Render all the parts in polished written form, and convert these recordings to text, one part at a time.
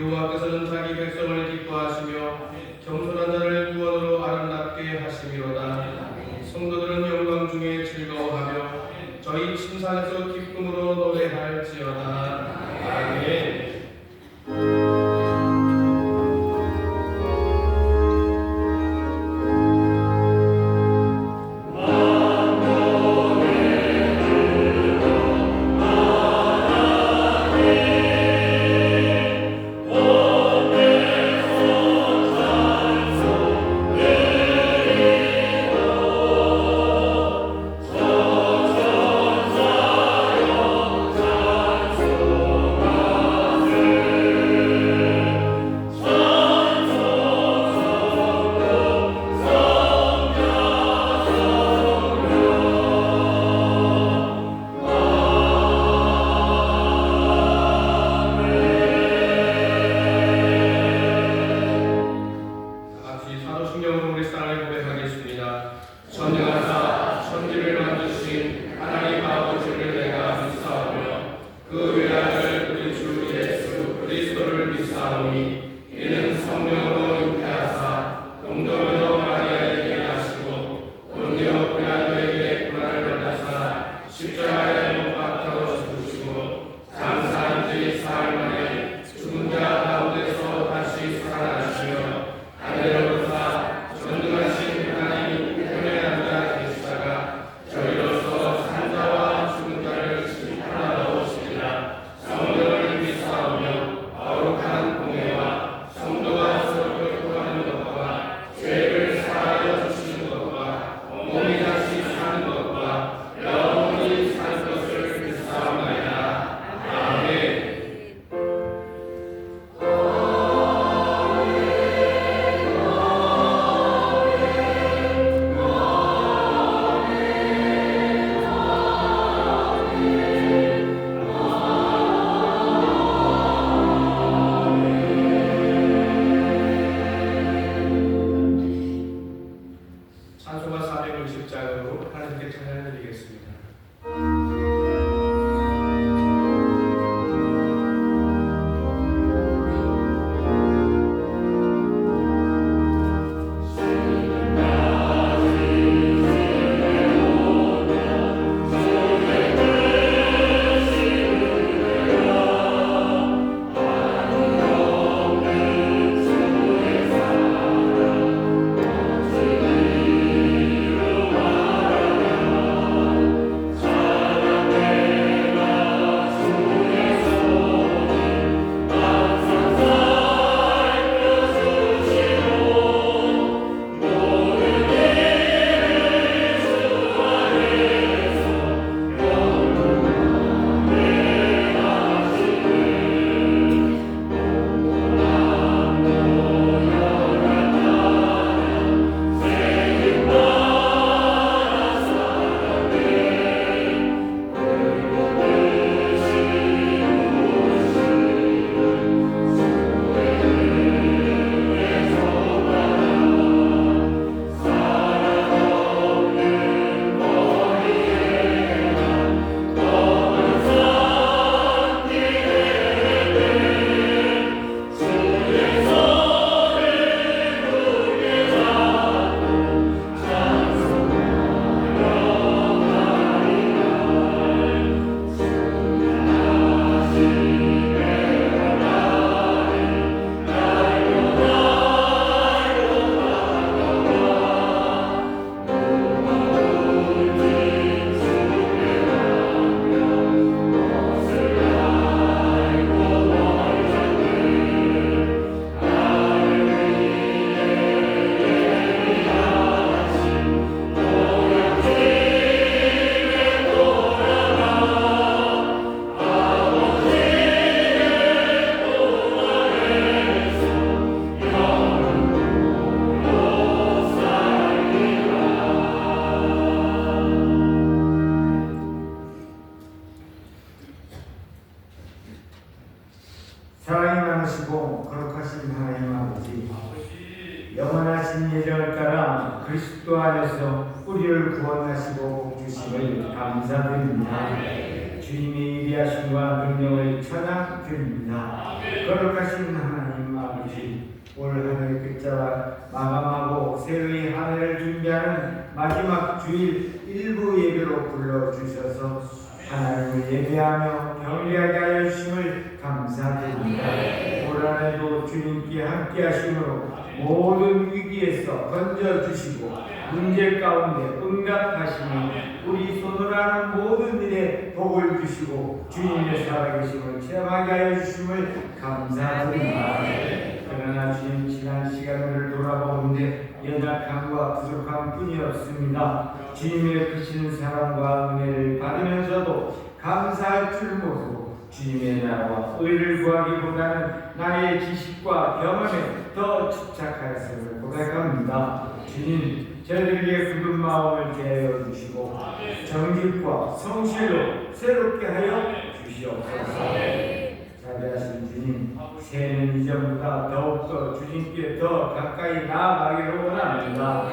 여호와께서는 자기 백성을 백성을 기뻐하시며 겸손한 자를 구원으로 아름답게 하심이로다. 성도들은 영광 중에 즐거워하며 저희 침상에서 기쁨으로 노래할지어다. 아멘. 사랑하시고 거룩하신 하나님 아버지, 영원하신 예정을 따라 그리스도 안에서 우리를 구원하시고 복주심을 감사드립니다. 주님의 위대하심과 능력을 찬양드립니다. 거룩하신 하나님 아버지, 올 한해 끝자락 마감하고 새해의 한 해를 준비하는 마지막 주일 일부 예배로 불러주셔서 하나님을 예배하며 경배하게 하여 주심을 감사드립니다. 올 한해도 주님께 함께 하심으로 모든 위기에서 건져주시고 문제 가운데 응답하시며 우리 손으로 하는 모든 일에 복을 주시고 주님의 살아계심을 체험하게 하여 주심을 감사드립니다. 그러나 주님 지난 시간을 돌아보는데 연약함과 부족함 뿐이었습니다. 주님의 크신 사랑과 은혜를 받으면서도 감사할 줄 모르고 주님의 나라와 의를 구하기보다는 나의 지식과 경험에 더 집착하였음을 고백합니다. 주님, 저희들에게 굳은 마음을 개하여 주시고 정직과 성실로 새롭게 하여 주시옵소서. 자비하신 주님, 새해는 이전보다 더욱더 주님께 더 가까이 나아가기를 원합니다.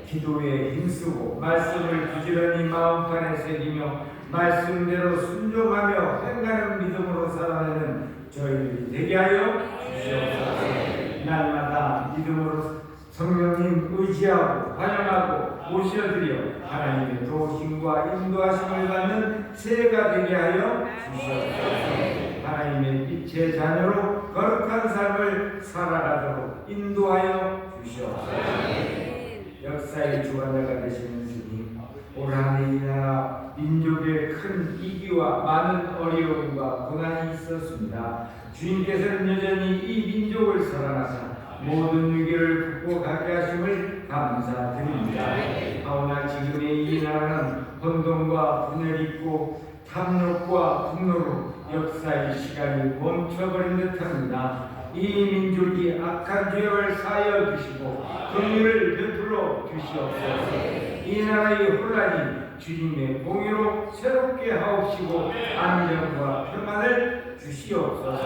기도에 힘쓰고 말씀을 부지런히 마음판에 새기며 말씀대로 순종하며 행하는 믿음으로 살아내는 저희들이 되게 하여 주시옵소서. 날마다 믿음으로 성령님 의지하고 환영하고 모셔드려 하나님의 도우심과 인도하심을 받는 새해가 되게 하여 주시옵소서. 하나님의 빛의 자녀로 거룩한 삶을 살아가도록 인도하여 주시옵소서. 역사의 주관자가 되시는 주님, 올 한해 이 나라 민족의 큰 위기와 많은 어려움과 고난이 있었습니다. 주님께서는 여전히 이 민족을 사랑하사 모든 위기를 극복하게 하심을 감사드립니다. 하오나 지금의 이 나라는 혼돈과 분열이 있고 탐욕과 분노로 역사의 시간이 멈춰버린 듯합니다. 이 민족이 악한 죄를 사하여 주시고 긍휼을 베풀어 주시옵소서. 이 나라의 혼란이 주님의 공의로 새롭게 하옵시고 안정과 평안을 주시옵소서.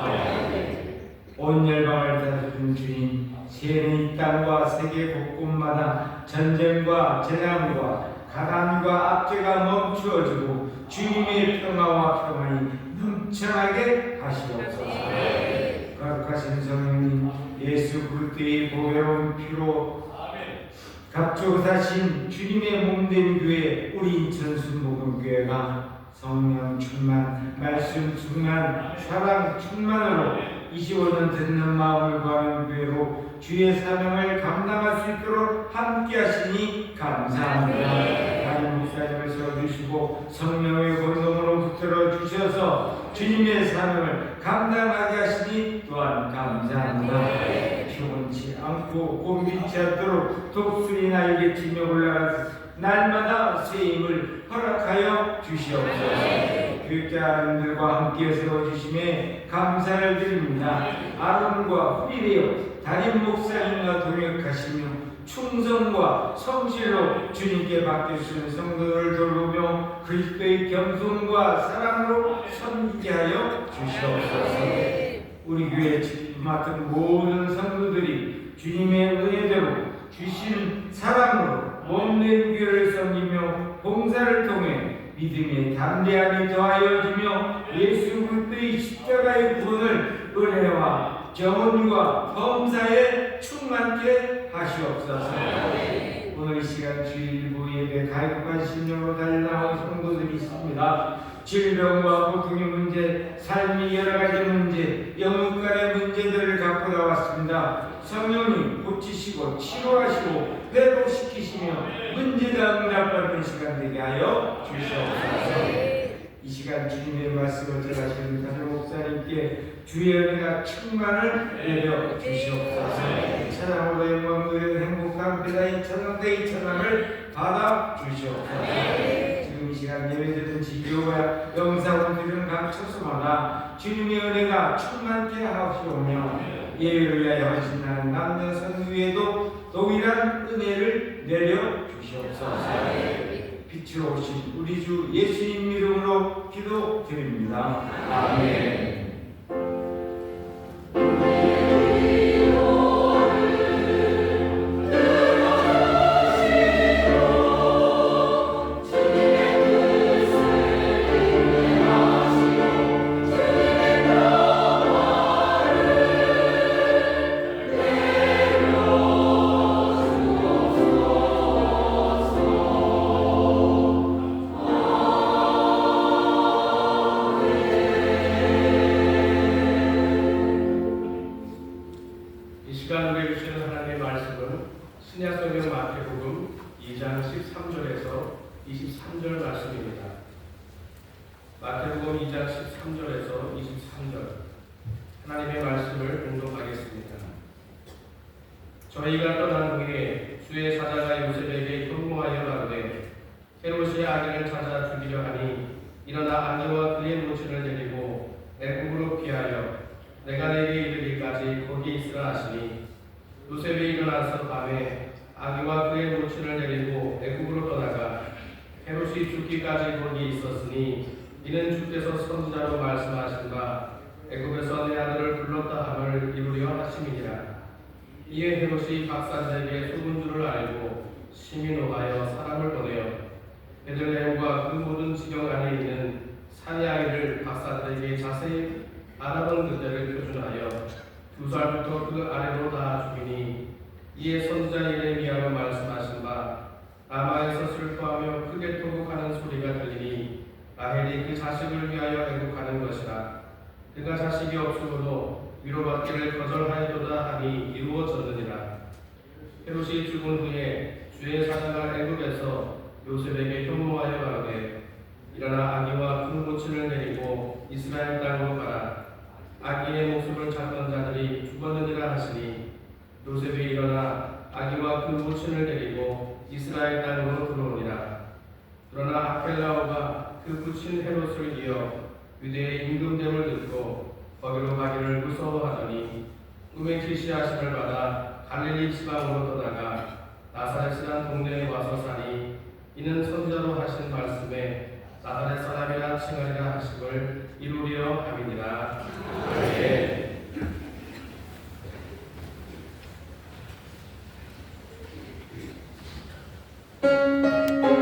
온 열방을 다스리는 주님, 새해는 이 땅과 세계 곳곳마다 전쟁과 재난과 가난과 압제가 멈추어지고 주님의 평화와 평안이 넘쳐나게 하시옵소서. 거룩하신 성령님, 예수 그리스도의 보배로운 피로 갑주사신 주님의 몸된 교회 우리 인천 순복음교회가 성령 충만, 말씀 충만, 사랑 충만으로 25년 듣는 마음을 구하는 교회로 주의 사명을 감당할 수 있도록 함께 하시니 감사합니다. 담임 목사님을 세워주시고 성령의 권능으로 붙들어 주셔서 주님의 사명을 감당하게 하시니 또한 감사합니다. 피곤치 않고 곤비치 않도록 독수리 날개치며 올라가 날마다 쇠임을 허락하여 주시옵소서. 교육자님들과 함께 세워주심에 감사를 드립니다. 아론과 후리되어 담임 목사님과 동역하시며 충성과 성실로 주님께 맡기시는 성도들을 돌보며 그리스도의 겸손과 사랑으로 섬기게 하여 주시옵소서. 우리 교회 맡은 모든 성도들이 주님의 은혜대로 주신 사랑으로 몸된 교회를 섬기며 봉사를 통해 믿음의 담대함이 더하여 주며 예수 그리스도의 십자가의 구원을 은혜와 정언과 범사에 충만케 하시옵소서. 오늘 이 시간 주일부 예배 가입한 신령으로 달려나온 성도들이 있습니다. 질병과 고통의 문제, 삶의 여러 가지 문제, 영혼간의 문제들을 갖고 나왔습니다. 성령님 고치시고 치료하시고 회복시키시며 문제가 응답받는 시간 되게 하여 주시옵소서. 이 시간 주님의 말씀을 전하시는 담임 목사님께 주의 은혜가 충만을 내려 주시옵소서. 찬양으로 영광 누리는 행복한 배다의 찬양대의 찬양을 받아 주시옵소서. 지금 이 시간 예배드리는 지교와 영상을 드리는 각 처소마다 주님의 은혜가 충만케 하옵시오며 예배를 위하여 헌신하는 남녀 선 위에도 동일한 은혜를 내려 주시옵소서. 빛으로 오신 우리 주 예수님 이름으로 기도드립니다. 아멘. 내 주시는 하나님의 말씀은 신약성경 마태복음 2장 13절에서 23절 말씀입니다. 마태복음 2장 13절에서 23절 하나님의 말씀을 공독하겠습니다. 저희가 떠난 후에 주의 사자가 요셉에게 현모하여 가로되 헤롯이 아기를 찾아 죽이려 하니 일어나 아기와 그의 모친을 데리고 애굽으로 피하여 내가 내게 이르기까지 거기 있으라 하시니 요셉이 일어나서 밤에 아기와 그의 모친을 데리고 애굽으로 떠나가 헤롯이 죽기까지 거기 있었으니 이는 주께서 선지자로 말씀하신 바 애굽에서 내 아들을 불렀다 함을 이루려 하심이니라. 이에 헤롯이 박사들에게 속은 줄을 알고 심히 노하여 사람을 보내어 베들레헴과 그 모든 지경 안에 있는 산의 아이를 박사들에게 자세히 알아본 그들을 표준하여 2살부터 그 아래로 다 죽이니 이에 선지자 예레미야로 말씀하신 바 라마에서 슬퍼하며 크게 통곡하는 소리가 들리니 라헬이 그 자식을 위하여 애국하는 것이라. 그가 자식이 없으므로 위로받기를 거절하였도다 하니 이루어졌느니라. 헤롯이 죽은 후에 주의 사자가 애굽에서 요셉에게 현모하여 가로되 일어나 아기와 그 모친을 데리고 이스라엘 땅으로 가라. 아기의 목숨을 찾던 자들이 죽었느니라 하시니 요셉이 일어나 아기와 그 모친을 데리고 이스라엘 땅으로 들어오니라. 그러나 아켈라오가 그 부친 헤롯을 이어 유대의 임금됨을 듣고 거기로 가기를 무서워하더니 꿈에 계시하심을 받아 갈릴리 지방으로 떠나가 나사렛이란 동네에 와서 사니 이는 선지자로 하신 말씀에 나사렛 사람이라 칭하리라 하심을 이루려 함이니라. 아멘. 나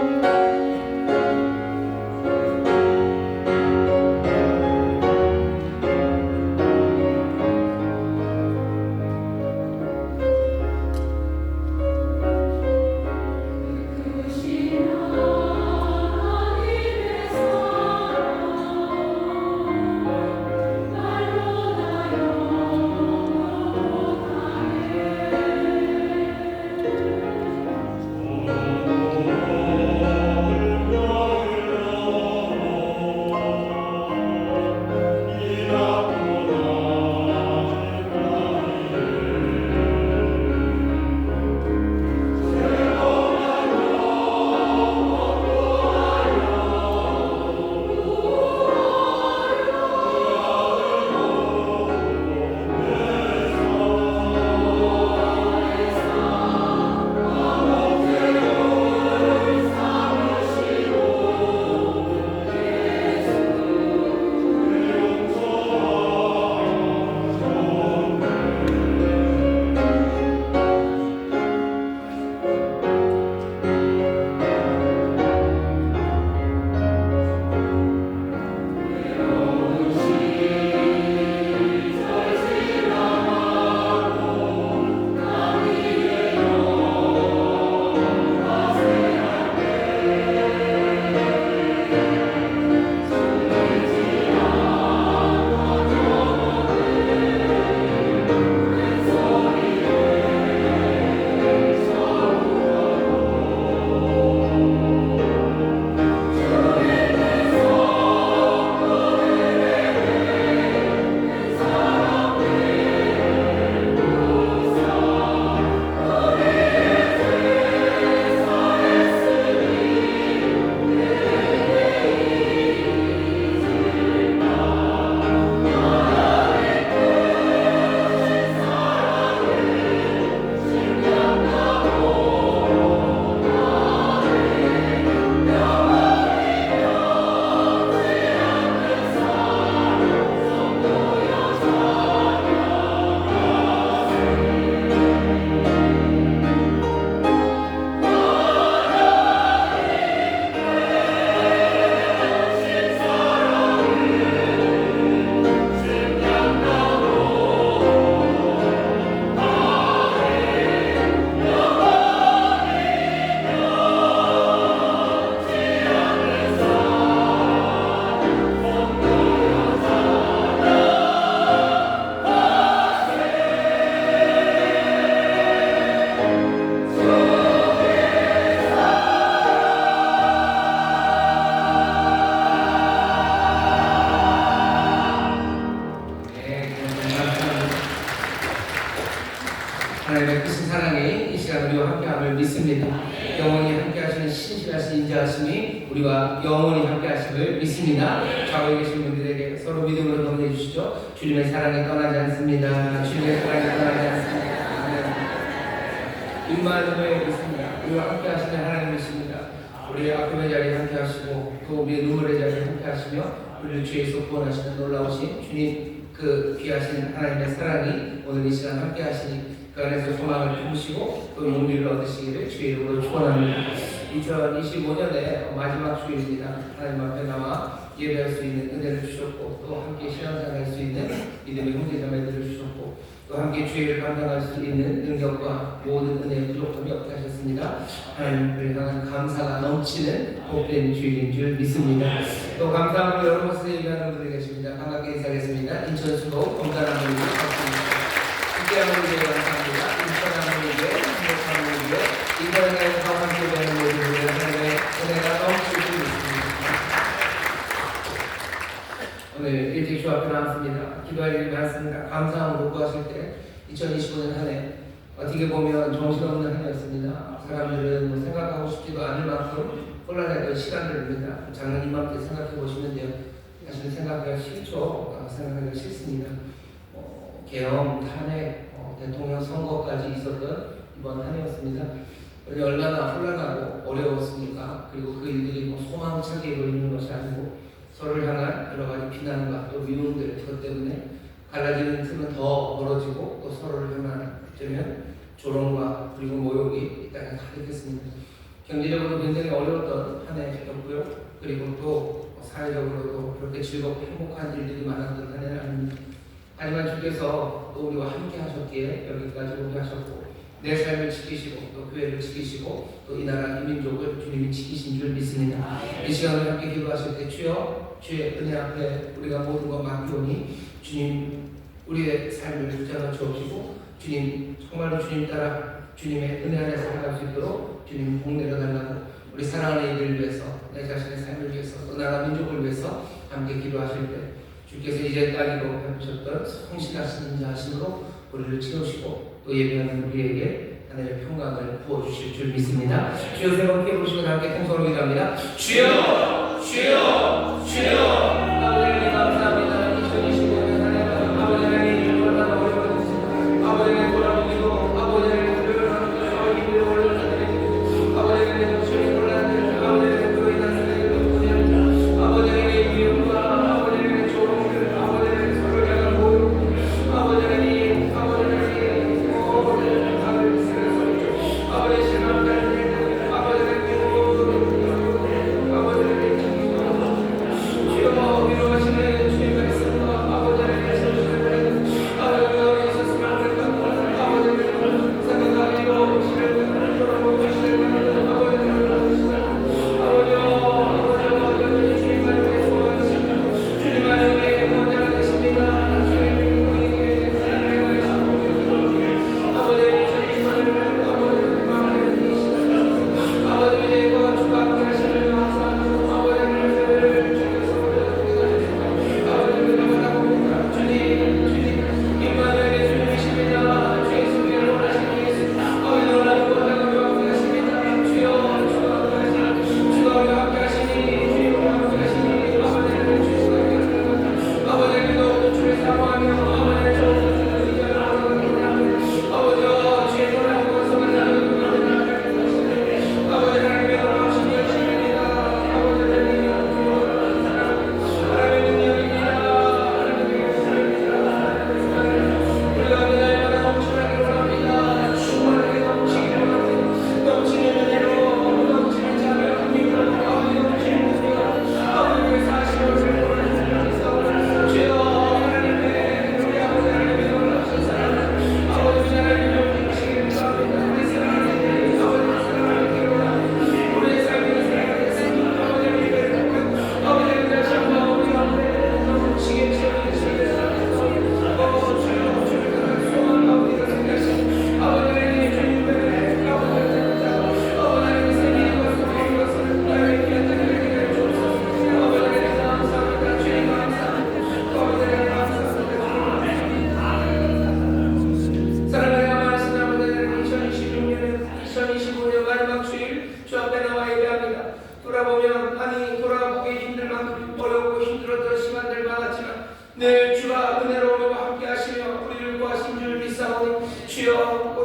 하나님의 크신 사랑이 이 시간 우리와 함께함을 믿습니다. 영원히 함께하시는 신실하신 인자하심이 우리와 영원히 함께하심을 믿습니다. 좌우에 계신 분들에게 서로 믿음으로 don해 주시죠. 주님의 사랑이 떠나지 않습니다. 주님의 사랑이 떠나지 않습니다. 임마누엘 믿습니다. 우리와 함께하시는 하나님이십니다. 우리의 아픔의 자리에 함께하시고 또 우리의 눈물의 자리에 함께하시며 우리를 죄에서 구원하시는 놀라우신 주님 그 귀하신 하나님의 사랑이 오늘 이 시간 함께하시니 그 안에서 소망을 품으시고 또 용기를 얻으시기를 주의 이름으로 축원합니다. 2025년의 마지막 주일입니다. 하나님 앞에 나와 예배할 수 있는 은혜를 주셨고 또 함께 신앙생활할 수 있는 믿음의 형제자매들을 주셨고 또 함께 주의를 감당할 수 있는 능력과 모든 은혜의 부족함이 없게 하셨습니다. 하나님을 향한 감사가 넘치는 복된 주일인 줄 믿습니다. 또 감사함으로 여러 곳에 예배하는 분들이 계십니다. 반갑게 인사하겠습니다. 인천수도 검단하는 분들 반갑습니다. 함께하는 분들 감사합니다. 인천하는 분들, 행복하는 분들, 인천에서 함께 되는 모든 분들 하나님의 은혜가 넘칠 줄 믿습니다. 오늘 일찍 주 앞에 나왔습니다. 기도할 일이 많습니다. 감사함으로 구하실 때 2025년 한 해 어떻게 보면 정신없는 한 해였습니다. 사람들은 생각하고 싶지도 않을 만큼 혼란했던 시간들입니다. 작년 이맘때 생각해 보시면 돼요. 사실 생각하기가 싫죠. 생각하기가 싫습니다. 계엄, 탄핵, 대통령 선거까지 있었던 이번 한 해였습니다. 얼마나 혼란하고 어려웠습니까? 그리고 그 일들이 소망차게 이루어지는 것이 아니고 서로를 향한 여러 가지 비난과 또 미움들 그것 때문에 갈라지는 틈은 더 벌어지고 또 서로를 향한 어쩌면 조롱과 그리고 모욕이 이 땅에 가득했습니다. 경제적으로 굉장히 어려웠던 한 해였고요. 그리고 또 사회적으로도 그렇게 즐겁고 행복한 일들이 많았던 한 해는 아닙니다. 하지만 주께서 또 우리와 함께 하셨기에 여기까지 오게 하셨고 내 삶을 지키시고 또 교회를 지키시고 또 이 나라 이 민족을 주님이 지키신 줄 믿습니다. 이 시간을 함께 기도하실 때 주여 주의 은혜 앞에 우리가 모든 것 맡겨오니 주님 우리의 삶을 붙잡아 주옵시고 주님 정말로 주님 따라 주님의 은혜 안에 살아갈 수 있도록 주님 복 내려달라고 우리 사랑하는 이들을 위해서 내 자신의 삶을 위해서 또 나라 민족을 위해서 함께 기도하실 때 주께서 이제까지도 베푸셨던 성실하신 인자하심으로 우리를 채우시고 또 예배하는 우리에게 하늘의 평강을 부어주실 줄 믿습니다. 주여 세 번 함께 보시고 함께 통성으로 기도합니다. 주여 주여 주여 아버지 감사합니다. 2025년 한 해는 아버지 하나님 얼마나 어려웠는지 아버지 하나님 돌아보기도 아버지 하나님 불효하는 힘을 올려드리고 아버지 하나님 주님 곤란을 아버지 하나님 그로 인한 세대를 아버지 하나님 미움과 아버지 하나님 조롱을 아버지 하나님 서로를 향한 모욕 아버지 하나님 모든 답을 쓰면서 아버지 신앙까지 아버지 하나님 주여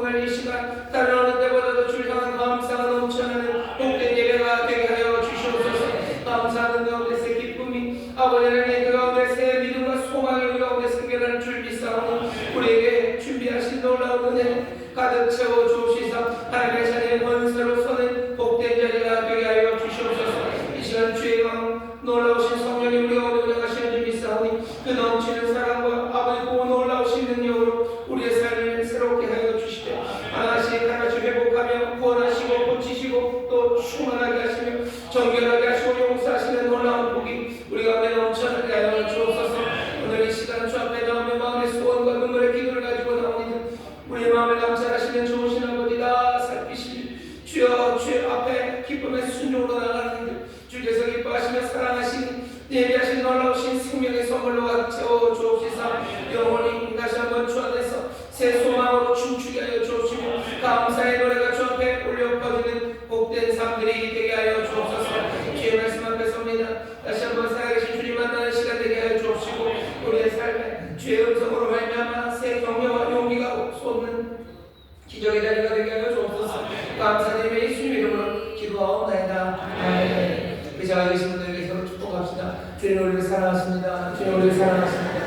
오늘 이 시간 다른 어느 때보다도 주를 향한 감사가 넘쳐나는 복된 예배가 되게 하여 주시옵소서. 감사하는 가운데서 기쁨이 아버지 하나님 그 가운데서 믿음과 소망이 우리 가운데 생겨나는 줄 믿사오니 우리에게 준비하신 놀라운 은혜 가득 채워 주옵시사. 하나님의 자녀의 권세로 서는 복된 자리가 되게 하여 주시옵소서. 이 시간 주의 왕 놀라우신 성령이 우리 가운데 운행하시는 줄 믿사오니 그 넘치는 사랑과 아버지 그 놀라우신 능력으로 우리의 삶을 새롭게 하여 주시되 하나씩 회복하며 구원하시고 고치시고 또 충만하게 하시며 정결하게 하시고 용서하시는 놀라운 복이 우리 가운데 넘쳐나게 하여 주옵소서. 오늘 이 시간 주 앞에 나오며 마음의 소원과 눈물의 기도를 가지고 나오니 우리의 마음을 감찰하시는 좋으신 아버지 다 살피시니 주여 주 앞에 기쁨의 순종으로 나가는 주께서 기뻐하시며 사랑하시니 예비하신 놀라우신 생명의 선물로 가득 채워 주옵시사. 영원히 다시 한번 주 안에서 새 소망으로 춤추게 하여 주옵시고 감사의 노래가 주 앞에 울려 퍼지는 복된 삶들이 되게 하여 주옵소서. 주의 말씀 앞에 섭니다. 다시 한번 살아계신 주님 만나는 시간 되게 하여 주옵시고 우리의 삶에 주의 음성으로 말미암아 새 격려와 용기가 솟는 기적의 자리가 되게 하여 주옵소서. 감사드리며 예수님 이름으로 기도하옵나이다. 아멘. 우리 자가 계신 분들에게 서로 축복합시다. 주님 우리를 사랑하십니다. 주님 우리를 사랑하십니다.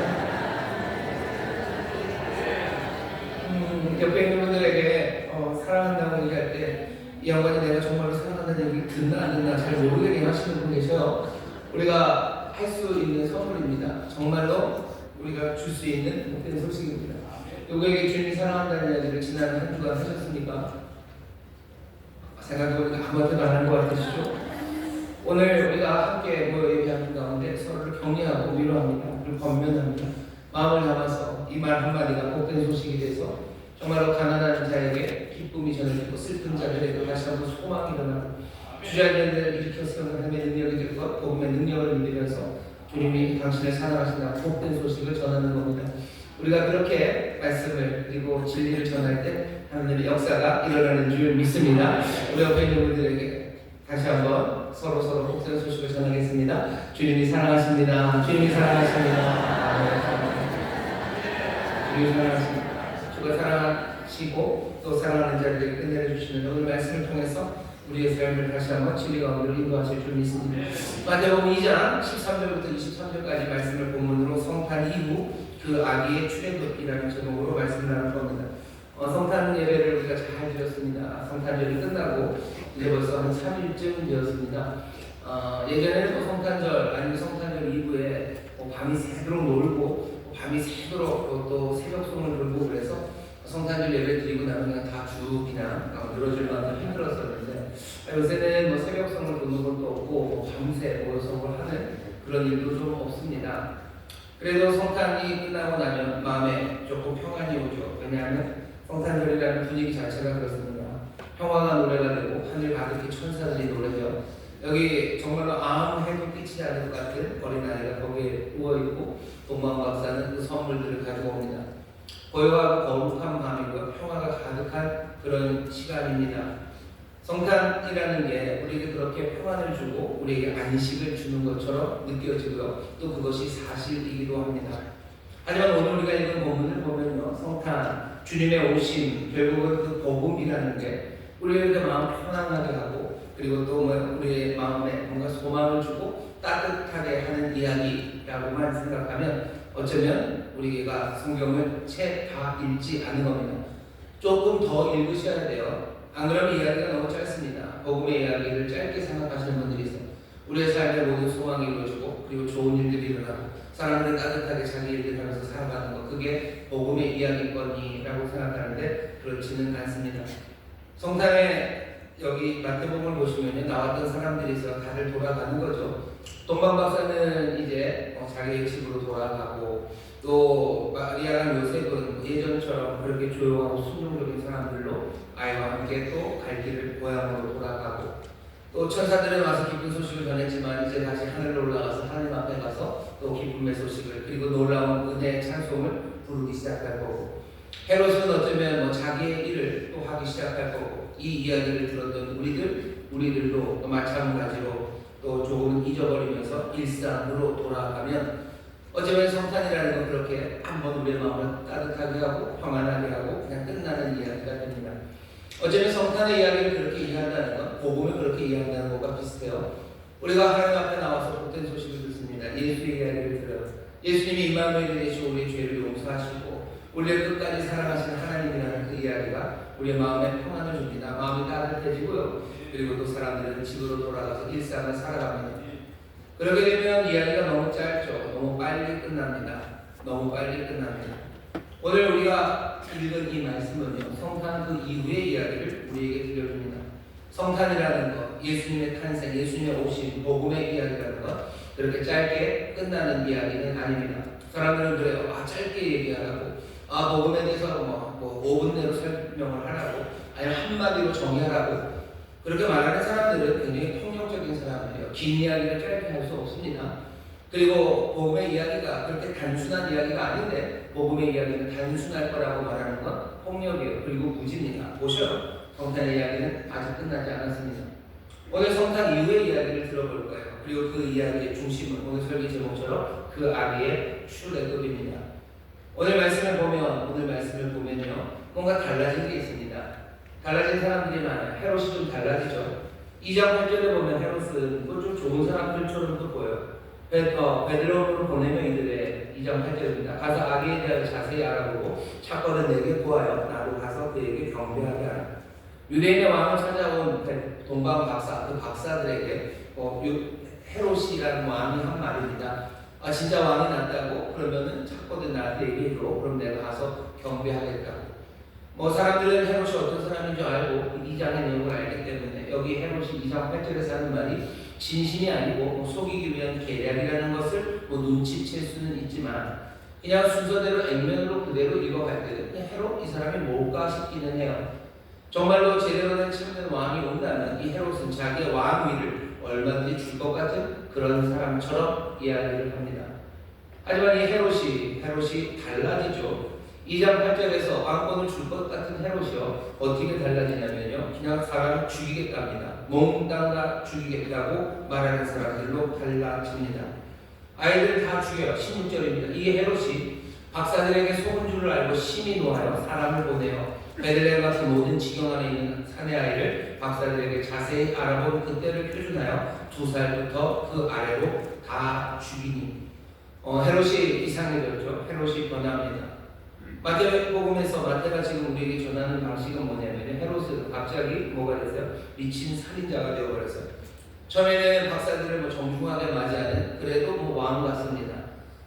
옆에 있는 분들에게 사랑한다고 얘기할 때 이 양반이 내가 정말로 사랑한다는 얘기를 듣나 안 듣나 잘 모르게 하시는 분 계셔요. 우리가 할 수 있는 선물입니다. 정말로 우리가 줄 수 있는 복된 소식입니다. 누구에게 주님이 사랑한다는 이야기를 지난 한 주간 하셨습니까? 생각해보니까 아무것도 안 한 것 같으시죠? 오늘 우리가 함께 모여 예배하는 가운데 서로를 격려하고 위로합니다. 그리고 권면합니다. 마음을 담아서 이 말 한마디가 복된 소식이 돼서 정말로 가난한 자에게 기쁨이 전해지고 슬픈 자들에게 다시 한번 소망이 일어나고 주저앉은 일으켜 세우는 하나님의 능력이 될 것, 복음의 능력을 믿으면서 주님이 당신을 사랑하신다 복된 소식을 전하는 겁니다. 우리가 그렇게 말씀을 그리고 진리를 전할 때 하나님의 역사가 일어나는 줄 믿습니다. 우리 옆에 있는 분들에게 다시 한번 서로 복된 소식을 전하겠습니다. 주님이 사랑하십니다. 주님이 사랑하십니다. 주님이 사랑하십니다. 주가 사랑하시고 또 사랑하는 자들에게 은혜를 주시는 오늘 말씀을 통해서 우리의 삶을 다시 한번 진리 가운데로 인도하실 줄 믿습니다. 마태복음 2장 13절부터 23절까지 말씀을 본문으로 성탄 이후 그 아기의 출애굽이라는 제목으로 말씀을 나눌 겁니다. 성탄 예배를 우리가 잘 드렸습니다. 성탄절이 끝나고 이제 벌써 한 3일쯤 되었습니다. 예전에는 또 성탄절 아니면 성탄절 이후에 밤이 새도록 놀고 밤이 새도록 또 새벽송을 불고 그래서 성탄절 예배 드리고 나면 그냥 다 쭉 그냥 늘어질 만큼 힘들었었는데 요새는 새벽송을 부르는 것도 없고 밤새 모여서 뭘 하는 그런 일도 좀 없습니다. 그래도 성탄이 끝나고 나면 마음에 조금 평안이 오죠. 왜냐하면 성탄절이라는 분위기 자체가 그렇습니다. 평화가 노래가 되고 하늘 가득히 천사들이 노래죠. 여기 정말로 아무 해도 끝이 않을 것 같은 어린아이가 거기에 누워있고 동방 박사는 그 선물들을 가지고 옵니다. 고요하고 거룩한 밤이고요. 평화가 가득한 그런 시간입니다. 성탄이라는 게 우리에게 그렇게 평안을 주고 우리에게 안식을 주는 것처럼 느껴지고요. 또 그것이 사실이기도 합니다. 하지만 오늘 우리가 읽은 본문을 보면요. 성탄, 주님의 오심, 결국은 그 복음이라는 게 우리에게 마음 편안하게 하고 그리고 또 우리의 마음에 뭔가 소망을 주고 따뜻하게 하는 이야기라고만 생각하면 어쩌면 우리가 성경을 채 다 읽지 않은 겁니다. 조금 더 읽으셔야 돼요. 안 그러면 이야기가 너무 짧습니다. 복음의 이야기를 짧게 생각하시는 분들이 있어요. 우리의 삶에 모든 소망이 이루어지고 그리고 좋은 일들이 일어나고 사람들은 따뜻하게 자기 일을 하면서 살아가는 것 그게 복음의 이야기거니라고 생각하는데 그렇지는 않습니다. 성탄에 여기 마태복음을 보시면 나왔던 사람들이 있어 다들 돌아가는 거죠. 동방 박사는 이제 자기의 집으로 돌아가고 또 마리아랑 요셉은 예전처럼 그렇게 조용하고 순종적인 사람들로 아이와 함께 또 갈 길을 고향으로 돌아가고 또 천사들은 와서 기쁜 소식을 전했지만 이제 다시 하늘로 올라가서 하나님 앞에 가서 또 기쁨의 소식을 그리고 놀라운 은혜의 찬송을 부르기 시작할 거고 헤롯은 어쩌면 자기의 일을 또 하기 시작할 거고 이 이야기를 들었던 우리들도 마찬가지로 또 조금 잊어버리면서 일상으로 돌아가면 어쩌면 성탄이라는 건 그렇게 한번 우리의 마음을 따뜻하게 하고 평안하게 하고 그냥 끝나는 이야기가 됩니다. 어쩌면 성탄의 이야기를 그렇게 이해한다는 건 복음을 그렇게 이해한다는 것과 비슷해요. 우리가 하나님 앞에 나와서 복된 소식을 듣습니다. 예수의 이야기를 들어요. 예수님이 임마누엘이 되시고 우리의 죄를 용서하시고 우리를 끝까지 사랑하시는 하나님이라는 그 이야기가 우리의 마음에 평안을 줍니다. 마음이 따뜻해지고요. 그리고 또 사람들은 집으로 돌아가서 일상을 살아갑니다. 그러게 되면 이야기가 너무 짧죠. 너무 빨리 끝납니다. 너무 빨리 끝납니다. 오늘 우리가 읽은 이 말씀은요, 성탄 그 이후의 이야기를 우리에게 들려줍니다. 성탄이라는 것, 예수님의 탄생, 예수님의 오심, 복음의 이야기라는 것, 그렇게 짧게 끝나는 이야기는 아닙니다. 사람들은 그래요. 짧게 얘기하라고, 복음에 대해서 뭐 5분 내로 설명을 하라고, 아니면 한마디로 정의하라고, 그렇게 말하는 사람들은 굉장히 폭력적인 사람들이에요. 긴 이야기를 짧게 할 수 없습니다. 그리고 복음의 이야기가 그렇게 단순한 이야기가 아닌데 복음의 이야기는 단순할 거라고 말하는 건 폭력이에요. 그리고 무지입니다. 보셔요. 성탄의 이야기는 아직 끝나지 않았습니다. 오늘 성탄 이후의 이야기를 들어볼 거예요. 그리고 그 이야기의 중심은 오늘 설교 제목처럼 그 아기의 출애굽입니다. 오늘 말씀을 보면요, 뭔가 달라진 게 있습니다. 달라진 사람들이 많아요. 헤롯이 좀 달라지죠. 2장 8절에 보면 헤롯은 또 좀 좋은 사람들처럼 또 보여요. 베드로로 보내면 이들의 2장 8절입니다. 가서 아기에 대하여 자세히 알아보고 찾거든 내게 구하여 나도 가서 그에게 경배하게 하라. 유대인의 왕을 찾아온 동방 박사, 그 박사들에게 헤롯이라는 왕이 한 말입니다. 진짜 왕이 났다고? 그러면은 찾거든 나한테 얘기해줘. 그럼 내가 가서 경배하겠다고. 사람들은 헤롯이 어떤 사람인 줄 알고 2장의 내용을 알기 때문에 여기 헤롯이 2장 8절에서 하는 말이 진심이 아니고 속이기 위한 계략이라는 것을 눈치챌 수는 있지만 그냥 순서대로 액면으로 그대로 읽어갈 때는 헤롯 이 사람이 뭘까 싶기는 해요. 정말로 제대로 된 참된 왕이 온다면 이 헤롯은 자기의 왕위를 얼마든지 줄 것 같은 그런 사람처럼 이야기를 합니다. 하지만 이 헤롯이 달라지죠. 2장 8절에서 왕권을 줄 것 같은 헤롯이요 어떻게 달라지냐면요, 그냥 사람을 죽이겠답니다. 몽땅 죽이겠다고 말하는 사람들로 달라집니다. 아이들 다 죽여요. 16절입니다. 이 헤롯이 박사들에게 속은 줄을 알고 심히 노하여 사람을 보내요. 베들레헴 같은 모든 지경 안에 있는 사내 아이를 박사들에게 자세히 알아본 그때를 표준하여 2살부터 그 아래로 다 죽이니. 헤롯이 이상해졌죠. 헤롯이 변합니다. 마태복음에서 마태가 지금 우리에게 전하는 방식은 뭐냐면 헤롯은 갑자기 뭐가 됐어요? 미친 살인자가 되어버렸어요. 처음에는 박사들을 정중하게 맞이하는 그래도 왕 같습니다.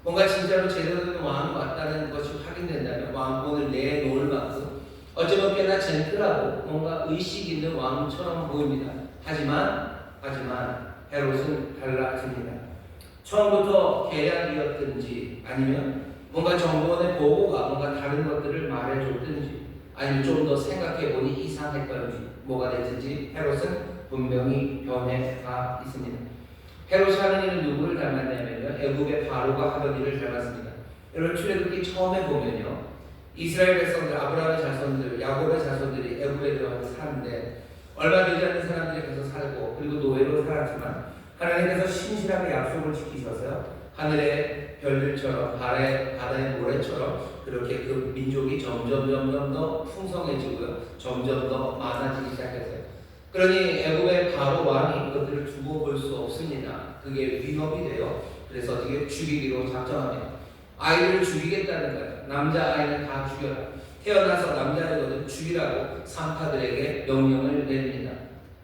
뭔가 진짜로 제대로 된 왕이 왔다는 것이 확인된다면 왕권을 내놓을 만큼 어쩌면 꽤나 젠틀하고 뭔가 의식 있는 왕처럼 보입니다. 하지만 헤롯은 달라집니다. 처음부터 계략이었든지 아니면 뭔가 정보원의 보고가 뭔가 다른 것들을 말해줬든지 아니면 좀 더 생각해보니 이상했던지 뭐가 됐든지 헤롯은 분명히 변해가 있습니다. 헤롯이 하는 일은 누구를 닮았냐면요, 애굽의 바로가 하던 일을 닮았습니다. 여러분 출애굽기 처음에 보면요, 이스라엘 백성들, 아브라함의 자손들, 야곱의 자손들이 애굽에 들어가서 사는데 얼마 되지 않는 사람들이 가서 살고 그리고 노예로 살았지만 하나님께서 신실하게 약속을 지키셔서요, 하늘의 별들처럼 바다의 모래처럼 그렇게 그 민족이 점점 더 풍성해지고요, 점점 더 많아지기 시작했어요. 그러니 애굽의 바로 왕이 그것들을 두고 볼 수 없습니다. 그게 위협이 돼요. 그래서 어떻게 죽이기로 작정합니다. 아이들을 죽이겠다는 거예요. 남자아이는 다 죽여라. 태어나서 남자아이거든 죽이라고 산파들에게 명령을 내립니다.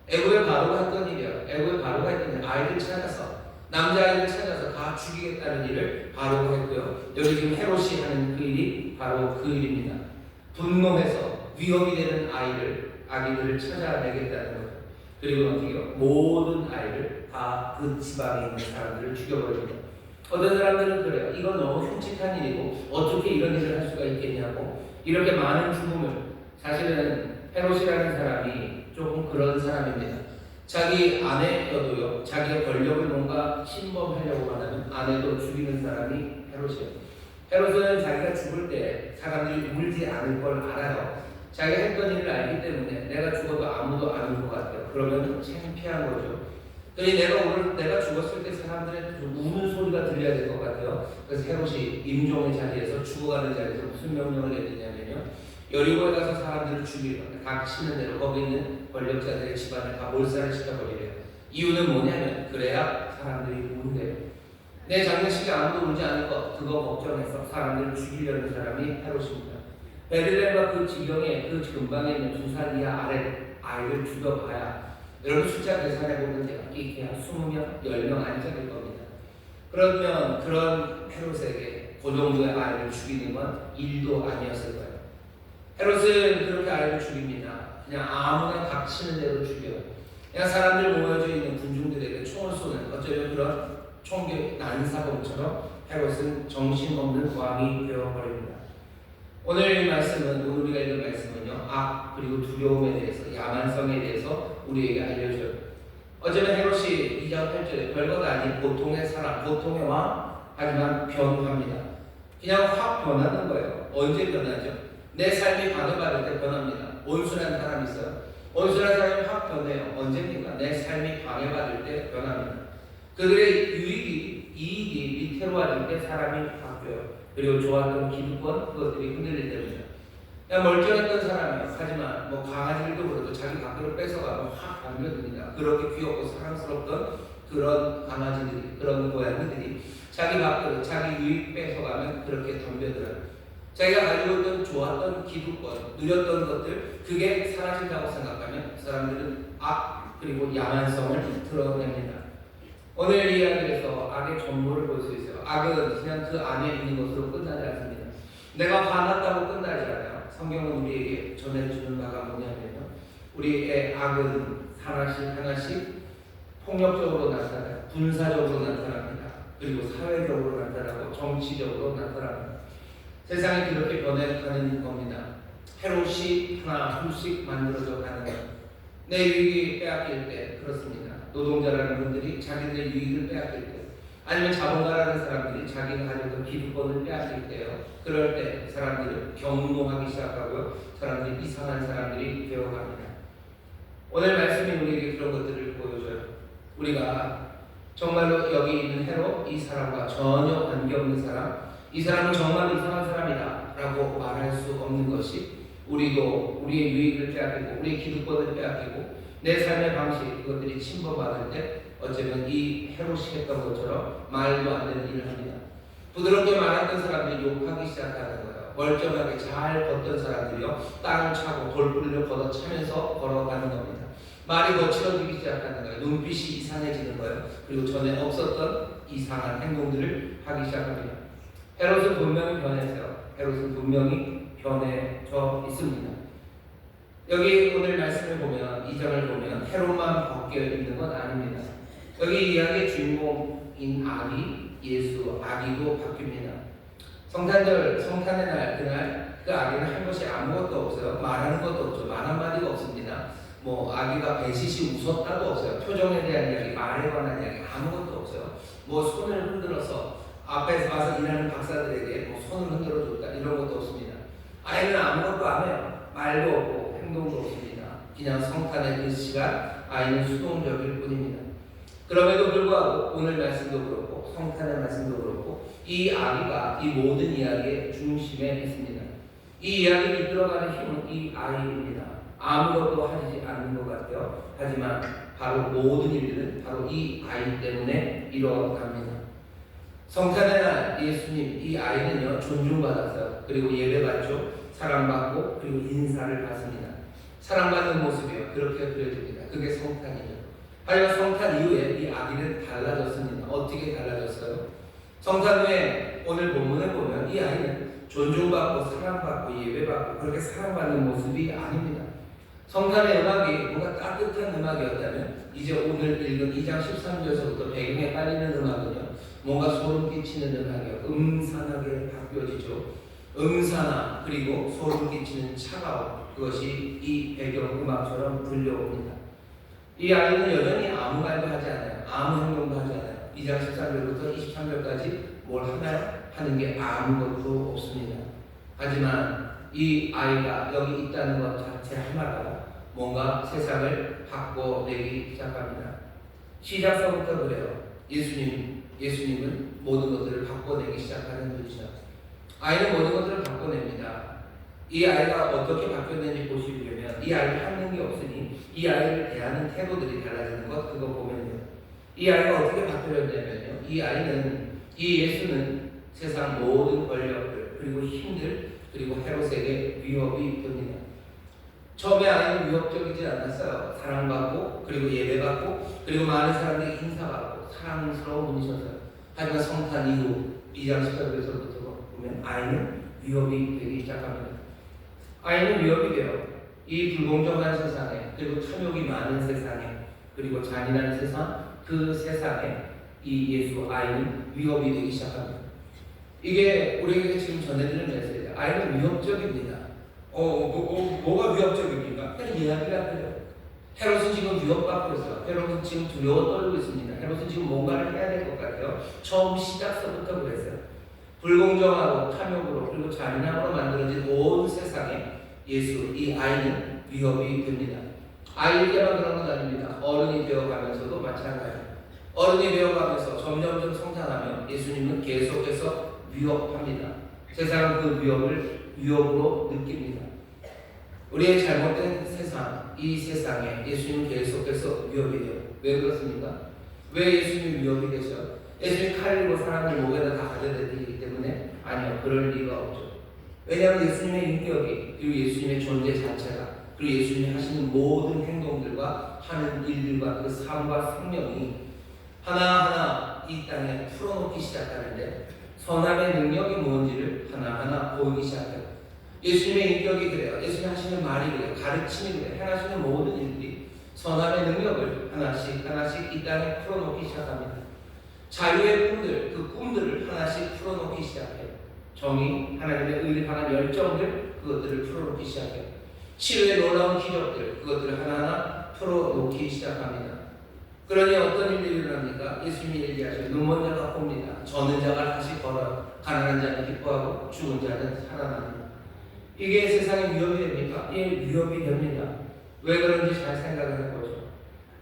애굽의 바로가 했던 일이에요. 애굽의 바로가 했던 일, 아이들 찾아서 남자아이를 찾아서 다 죽이겠다는 일을 바로가 했고요. 여기 지금 헤롯이 하는 그 일이 바로 그 일입니다. 분노해서 위협이 되는 아기들을 찾아내겠다는 거예요. 그리고 어떻게 해요? 모든 아이를 다 그 지방에 있는 사람들을 죽여버립니다. 어떤 사람들은 그래요. 이건 너무 흉측한 일이고 어떻게 이런 일을 할 수가 있겠냐고, 이렇게 많은 죽음을, 사실은 헤롯이라는 사람이 조금 그런 사람입니다. 자기 아내여도요, 자기의 권력을 뭔가 침범하려고 하면 아내도 죽이는 사람이 헤롯이에요. 헤롯은 자기가 죽을 때 사람들이 울지 않을 걸 알아요. 자기가 했던 일을 알기 때문에 내가 죽어도 아무도 안 울 것 같아요. 그러면 창피한 거죠. 그러니 내가 죽었을 때 사람들의 좀 우는 소리가 들려야 될 것 같아요. 그래서 헤롯이 임종의 자리에서 죽어가는 자리에서 무슨 명령을 내리냐면요. 여리고에 가서 사람들을 죽이려 닥치는 대로 거기 있는 권력자들의 집안을 다 몰살을 시켜버리래요. 이유는 뭐냐면 그래야 사람들이 우는대요. 내 장례식에 아무도 울지 않을 것 그거 걱정해서 사람들을 죽이려는 사람이 헤롯입니다. 베들레헴과 그 지경에 그 근방에 있는 2살 이하 아래 아이를 죽여봐야 여러분 숫자 계산해보면 돼요. 이게 한 20명, 10명 안짝일 겁니다. 그러면 그런 헤롯에게 그 정도의 아이를 죽이는 건 일도 아니었을 거예요. 헤롯은 그렇게 아이를 죽입니다. 그냥 아무나 닥치는 대로 죽여요. 그냥 사람들 모여져 있는 군중들에게 총을 쏘는 어쩌면 그런 총기 난사범처럼 헤롯은 정신없는 왕이 되어버립니다. 오늘 이 말씀은 오늘 우리가 읽은 말씀은요. 악 그리고 두려움에 대해서 야만성에 대해서 우리에게 알려줘요. 어쩌면 헤롯이 2장 8절에 별것 아닌 보통의 사람, 보통의 왕 하지만 변합니다. 그냥 확 변하는 거예요. 언제 변하죠? 내 삶이 방해받을 때 변합니다. 온순한 사람이 있어요. 온순한 사람이 확 변해요. 언제입니까? 내 삶이 방해받을 때 변합니다. 그들의 이익이 위태로워질 때 사람이 바뀌어요. 그리고 좋았던 기득권 그것들이 흔들릴 때입니다. 그냥 멀쩡했던 사람이에요. 하지만 뭐 강아지들도 그렇고 자기 밖으로 뺏어가면 확 반겨듭니다. 그렇게 귀엽고 사랑스럽던 그런 강아지들이 그런 고양이들이 자기 밖으로 자기 유익 뺏어가면 그렇게 덤벼들어요. 자기가 가지고 있던 좋았던 기득권, 누렸던 것들 그게 사라진다고 생각하면 사람들은 악 그리고 야만성을 드러냅니다. 오늘 이야기에서 악의 전모를 볼 수 있어요. 악은 그냥 그 안에 있는 것으로 끝나지 않습니다. 내가 화났다고 끝나지 않아요. 성경은 우리에게 전해주는 바가 뭐냐면요. 우리의 악은 하나씩 폭력적으로 나타나요. 군사적으로 나타납니다. 그리고 사회적으로 나타나고 정치적으로 나타납니다. 세상이 그렇게 변해가는 겁니다. 헤롯이 하나 둘씩 만들어져 가는 거예요. 내 유익이 빼앗길 때 그렇습니다. 노동자라는 분들이 자기들의 유익을 빼앗길 때 아니면 자본가라는 사람들이 자기가 가졌던 기득권을 빼앗길 때요. 그럴 때 사람들은 경노하기 시작하고요. 사람들이 이상한 사람들이 되어갑니다. 오늘 말씀이 우리에게 그런 것들을 보여줘요. 우리가 정말로 여기 있는 헤롯 이 사람과 전혀 관계없는 사람 이 사람은 정말 이상한 사람이다 라고 말할 수 없는 것이 우리도 우리의 유익을 빼앗기고 우리의 기득권을 빼앗기고 내 삶의 방식 그것들이 침범받을 때 어쩌면 이 헤롯이 했던 것처럼 말도 안 되는 일을 합니다. 부드럽게 말했던 사람들이 욕하기 시작하는 거예요. 멀쩡하게 잘 걷던 사람들이요 땅을 차고 돌부리를 걷어차면서 걸어가는 겁니다. 말이 거칠어지기 시작하는 거예요. 눈빛이 이상해지는 거예요. 그리고 전에 없었던 이상한 행동들을 하기 시작합니다. 헤롯은 분명히 변했어요. 헤롯은 분명히 변해져 있습니다. 여기 오늘 말씀을 보면 2장을 보면 헤롯만 벗겨 있는 건 아닙니다. 여기 이야기의 주인공인 아기 예수 아기도 바뀝니다. 성탄의 날 그날 그 아기는 한 것이 아무것도 없어요. 말하는 것도 없죠. 말 한마디가 없습니다. 뭐 아기가 배시시 웃었다도 없어요. 표정에 대한 이야기, 말에 관한 이야기 아무것도 없어요. 뭐 손을 흔들어서 앞에서 와서 일하는 박사들에게 뭐 손을 흔들어줬다 이런 것도 없습니다. 아이는 아무것도 안 해요. 말도 없고 행동도 없습니다. 그냥 성탄의 그 시간 아이는 수동적일 뿐입니다. 그럼에도 불구하고 오늘 말씀도 그렇고 성탄의 말씀도 그렇고 이 아기가 이 모든 이야기의 중심에 있습니다. 이 이야기를 이끌어가는 힘은 이 아이입니다. 아무것도 하지 않는 것 같아요. 하지만 바로 모든 일들은 바로 이 아이 때문에 이루어갑니다. 성탄의 날 예수님 이 아이는요 존중받았어요. 그리고 예배받죠. 사랑받고 그리고 인사를 받습니다. 사랑받는 모습이요 그렇게 그려집니다. 그게 성탄이죠. 하지만 성탄 이후에 이 아기는 달라졌습니다. 어떻게 달라졌어요? 성탄 후에 오늘 본문을 보면 이 아이는 존중받고 사랑받고 예배받고 그렇게 사랑받는 모습이 아닙니다. 성탄의 음악이 뭔가 따뜻한 음악이었다면 이제 오늘 읽은 2장 13절에서부터 배경에 깔리는 음악은요 뭔가 소름 끼치는 음악이요 음산하게 바뀌어지죠. 음산함 그리고 소름 끼치는 차가움 그것이 이 배경 음악처럼 들려옵니다. 이 아이는 여전히 아무 말도 하지 않아요. 아무 행동도 하지 않아요. 2장 13절부터 23절까지 뭘 하나요? 하는 게 아무것도 없습니다. 하지만 이 아이가 여기 있다는 것 자체 하나가 뭔가 세상을 바꿔내기 시작합니다. 시작서부터 그래요. 예수님은 모든 것들을 바꿔내기 시작하는 분이죠. 아이는 모든 것들을 바꿔냅니다. 이 아이가 어떻게 바뀌었는지 보시려면 이 아이를 찾는 게 없으니 이 아이를 대하는 태도들이 달라지는 것 그거 보면요. 이 아이가 어떻게 바뀌었냐면요. 이 예수는 세상 모든 권력들 그리고 힘들 그리고 헤롯에게 위협이 됩니다. 처음에 아이는 위협적이지 않았어요. 사랑받고 그리고 예배받고 그리고 많은 사람들이 인사받고 사랑스러운 분이셨어요. 하지만 성탄 이후 2장 18절에서부터 보면 아이는 위협이 되기 시작합니다. 아이는 위협이 돼요. 이 불공정한 세상에 그리고 탐욕이 많은 세상에 그리고 잔인한 세상 그 세상에 이 예수 아이는 위협이 되기 시작합니다. 이게 우리에게 지금 전해드리는 메시지예요. 아이는 위협적입니다. 뭐가 위협적입니까? 그냥 이야기가 그래요. 헤롯은 지금 위협받고 있어요. 헤롯은 지금 두려워 떨고 있습니다. 헤롯은 지금 뭔가를 해야 될 것 같아요. 처음 시작서부터 그랬어요. 불공정하고 탐욕으로 그리고 잔인함으로 만들어진 온 세상에 예수, 이 아이는 위협이 됩니다. 아이에게만 그런 건 아닙니다. 어른이 되어가면서도 마찬가지입니다. 어른이 되어가면서 점점점 성장하며 예수님은 계속해서 위협합니다. 세상은 그 위협으로 느낍니다. 우리의 잘못된 세상, 이 세상에 예수님은 계속해서 위협이 돼요. 왜 그렇습니까? 왜 예수님이 위협이 되셔? 예수님이 칼로 사람을 목에다 다 가져다니기 때문에? 아니요, 그럴 리가 없죠. 왜냐하면 예수님의 인격이 그리고 예수님의 존재 자체가 그리고 예수님이 하시는 모든 행동들과 하는 일들과 그 삶과 생명이 하나하나 이 땅에 풀어놓기 시작하는데 선함의 능력이 뭔지를 하나하나 보이기 시작해요. 예수님의 인격이 그래요. 예수님이 하시는 말이 그래요. 가르침이 그래요. 행하시는 모든 일들이 선함의 능력을 하나씩 이 땅에 풀어놓기 시작합니다. 자유의 꿈들, 그 꿈들을 하나씩 풀어놓기 시작해요. 정의, 하나님의 의를 향한 열정들, 그것들을 풀어놓기 시작해요. 치료의 놀라운 기적들, 그것들을 하나하나 풀어놓기 시작합니다. 그러니 어떤 일들이 일어납니까? 예수님이 얘기하시죠. 눈먼 자가 봅니다. 젖는 자가 다시 걸어요. 가난한 자는 기뻐하고 죽은 자는 살아납니다. 이게 세상의 위협이 됩니까? 예, 위협이 됩니다. 왜 그런지 잘 생각을 해보죠.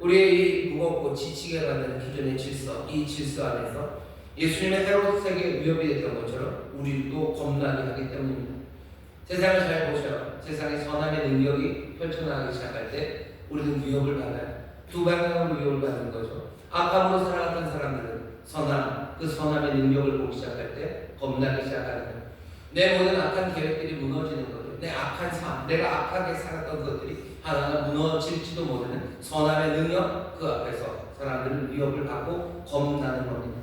우리의 이 무겁고 지치게 만드는 기존의 질서, 이 질서 안에서 예수님의 헤롯에게 위협이 됐던 것처럼 우리도 겁나게 하기 때문입니다. 세상을 잘 보셔요. 세상의 선함의 능력이 펼쳐나가기 시작할 때 우리는 위협을 받아요. 두 방향으로 위협을 받는 거죠. 악함으로 살아갔던 사람들은 선함, 그 선함의 능력을 보기 시작할 때 겁나기 시작하는 거예요. 내 모든 악한 계획들이 무너지는 거죠. 내 악한 삶, 내가 악하게 살았던 것들이 하나하나 무너질지도 모르는 선함의 능력, 그 앞에서 사람들은 위협을 받고 겁나는 겁니다.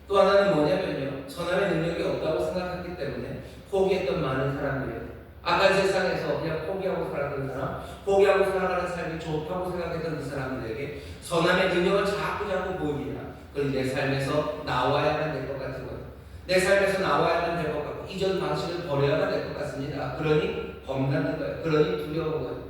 또 하나는 뭐냐면요, 선함의 능력이 없다고 생각했기 때문에 포기했던 많은 사람들이에요. 악한 세상에서 그냥 포기하고 살았던 사람, 포기하고 살아가는 삶이 좋다고 생각했던 그 사람들에게 선함의 능력을 자꾸 보입니다. 그런데 내 삶에서 나와야만 될 것 같은 거예요. 내 삶에서 나와야만 될 것 같고 이전 방식을 버려야만 될 것 같습니다. 그러니 겁나는 거예요. 그러니 두려운 거예요.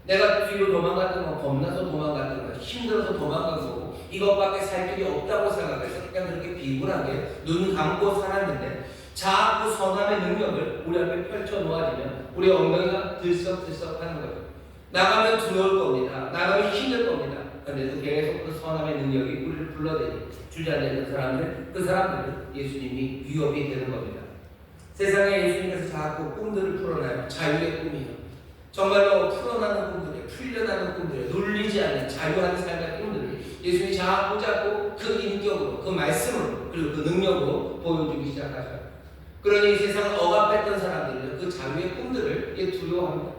내가 뒤로 도망갔던 건 겁나서 도망갔던 거예요. 힘들어서 도망간 거고 이것밖에 살 길이 없다고 생각해서 그냥 그렇게 비굴하게 눈 감고 살았는데 자꾸 선함의 능력을 우리 앞에 펼쳐 놓아지면 우리 엉덩이가 들썩들썩하는 거예요. 나가면 두려울 겁니다. 나가면 힘들 겁니다. 그런데도 계속 그 선함의 능력이 우리를 불러대니 주저앉는 사람들, 그 사람들은 예수님이 위협이 되는 겁니다. 세상에 예수님께서 자꾸 꿈들을 풀어놔요. 자유의 꿈이요. 정말로 풀어나는 꿈들이에요. 풀려나는 꿈들이에요. 눌리지 않는 자유한 삶의 꿈들을 예수님이 자꾸 그 인격으로, 그 말씀으로, 그리고 그 능력으로 보여주기 시작하셔요. 그러니 이 세상을 억압했던 사람들은 그 자유의 꿈들을 두려워합니다.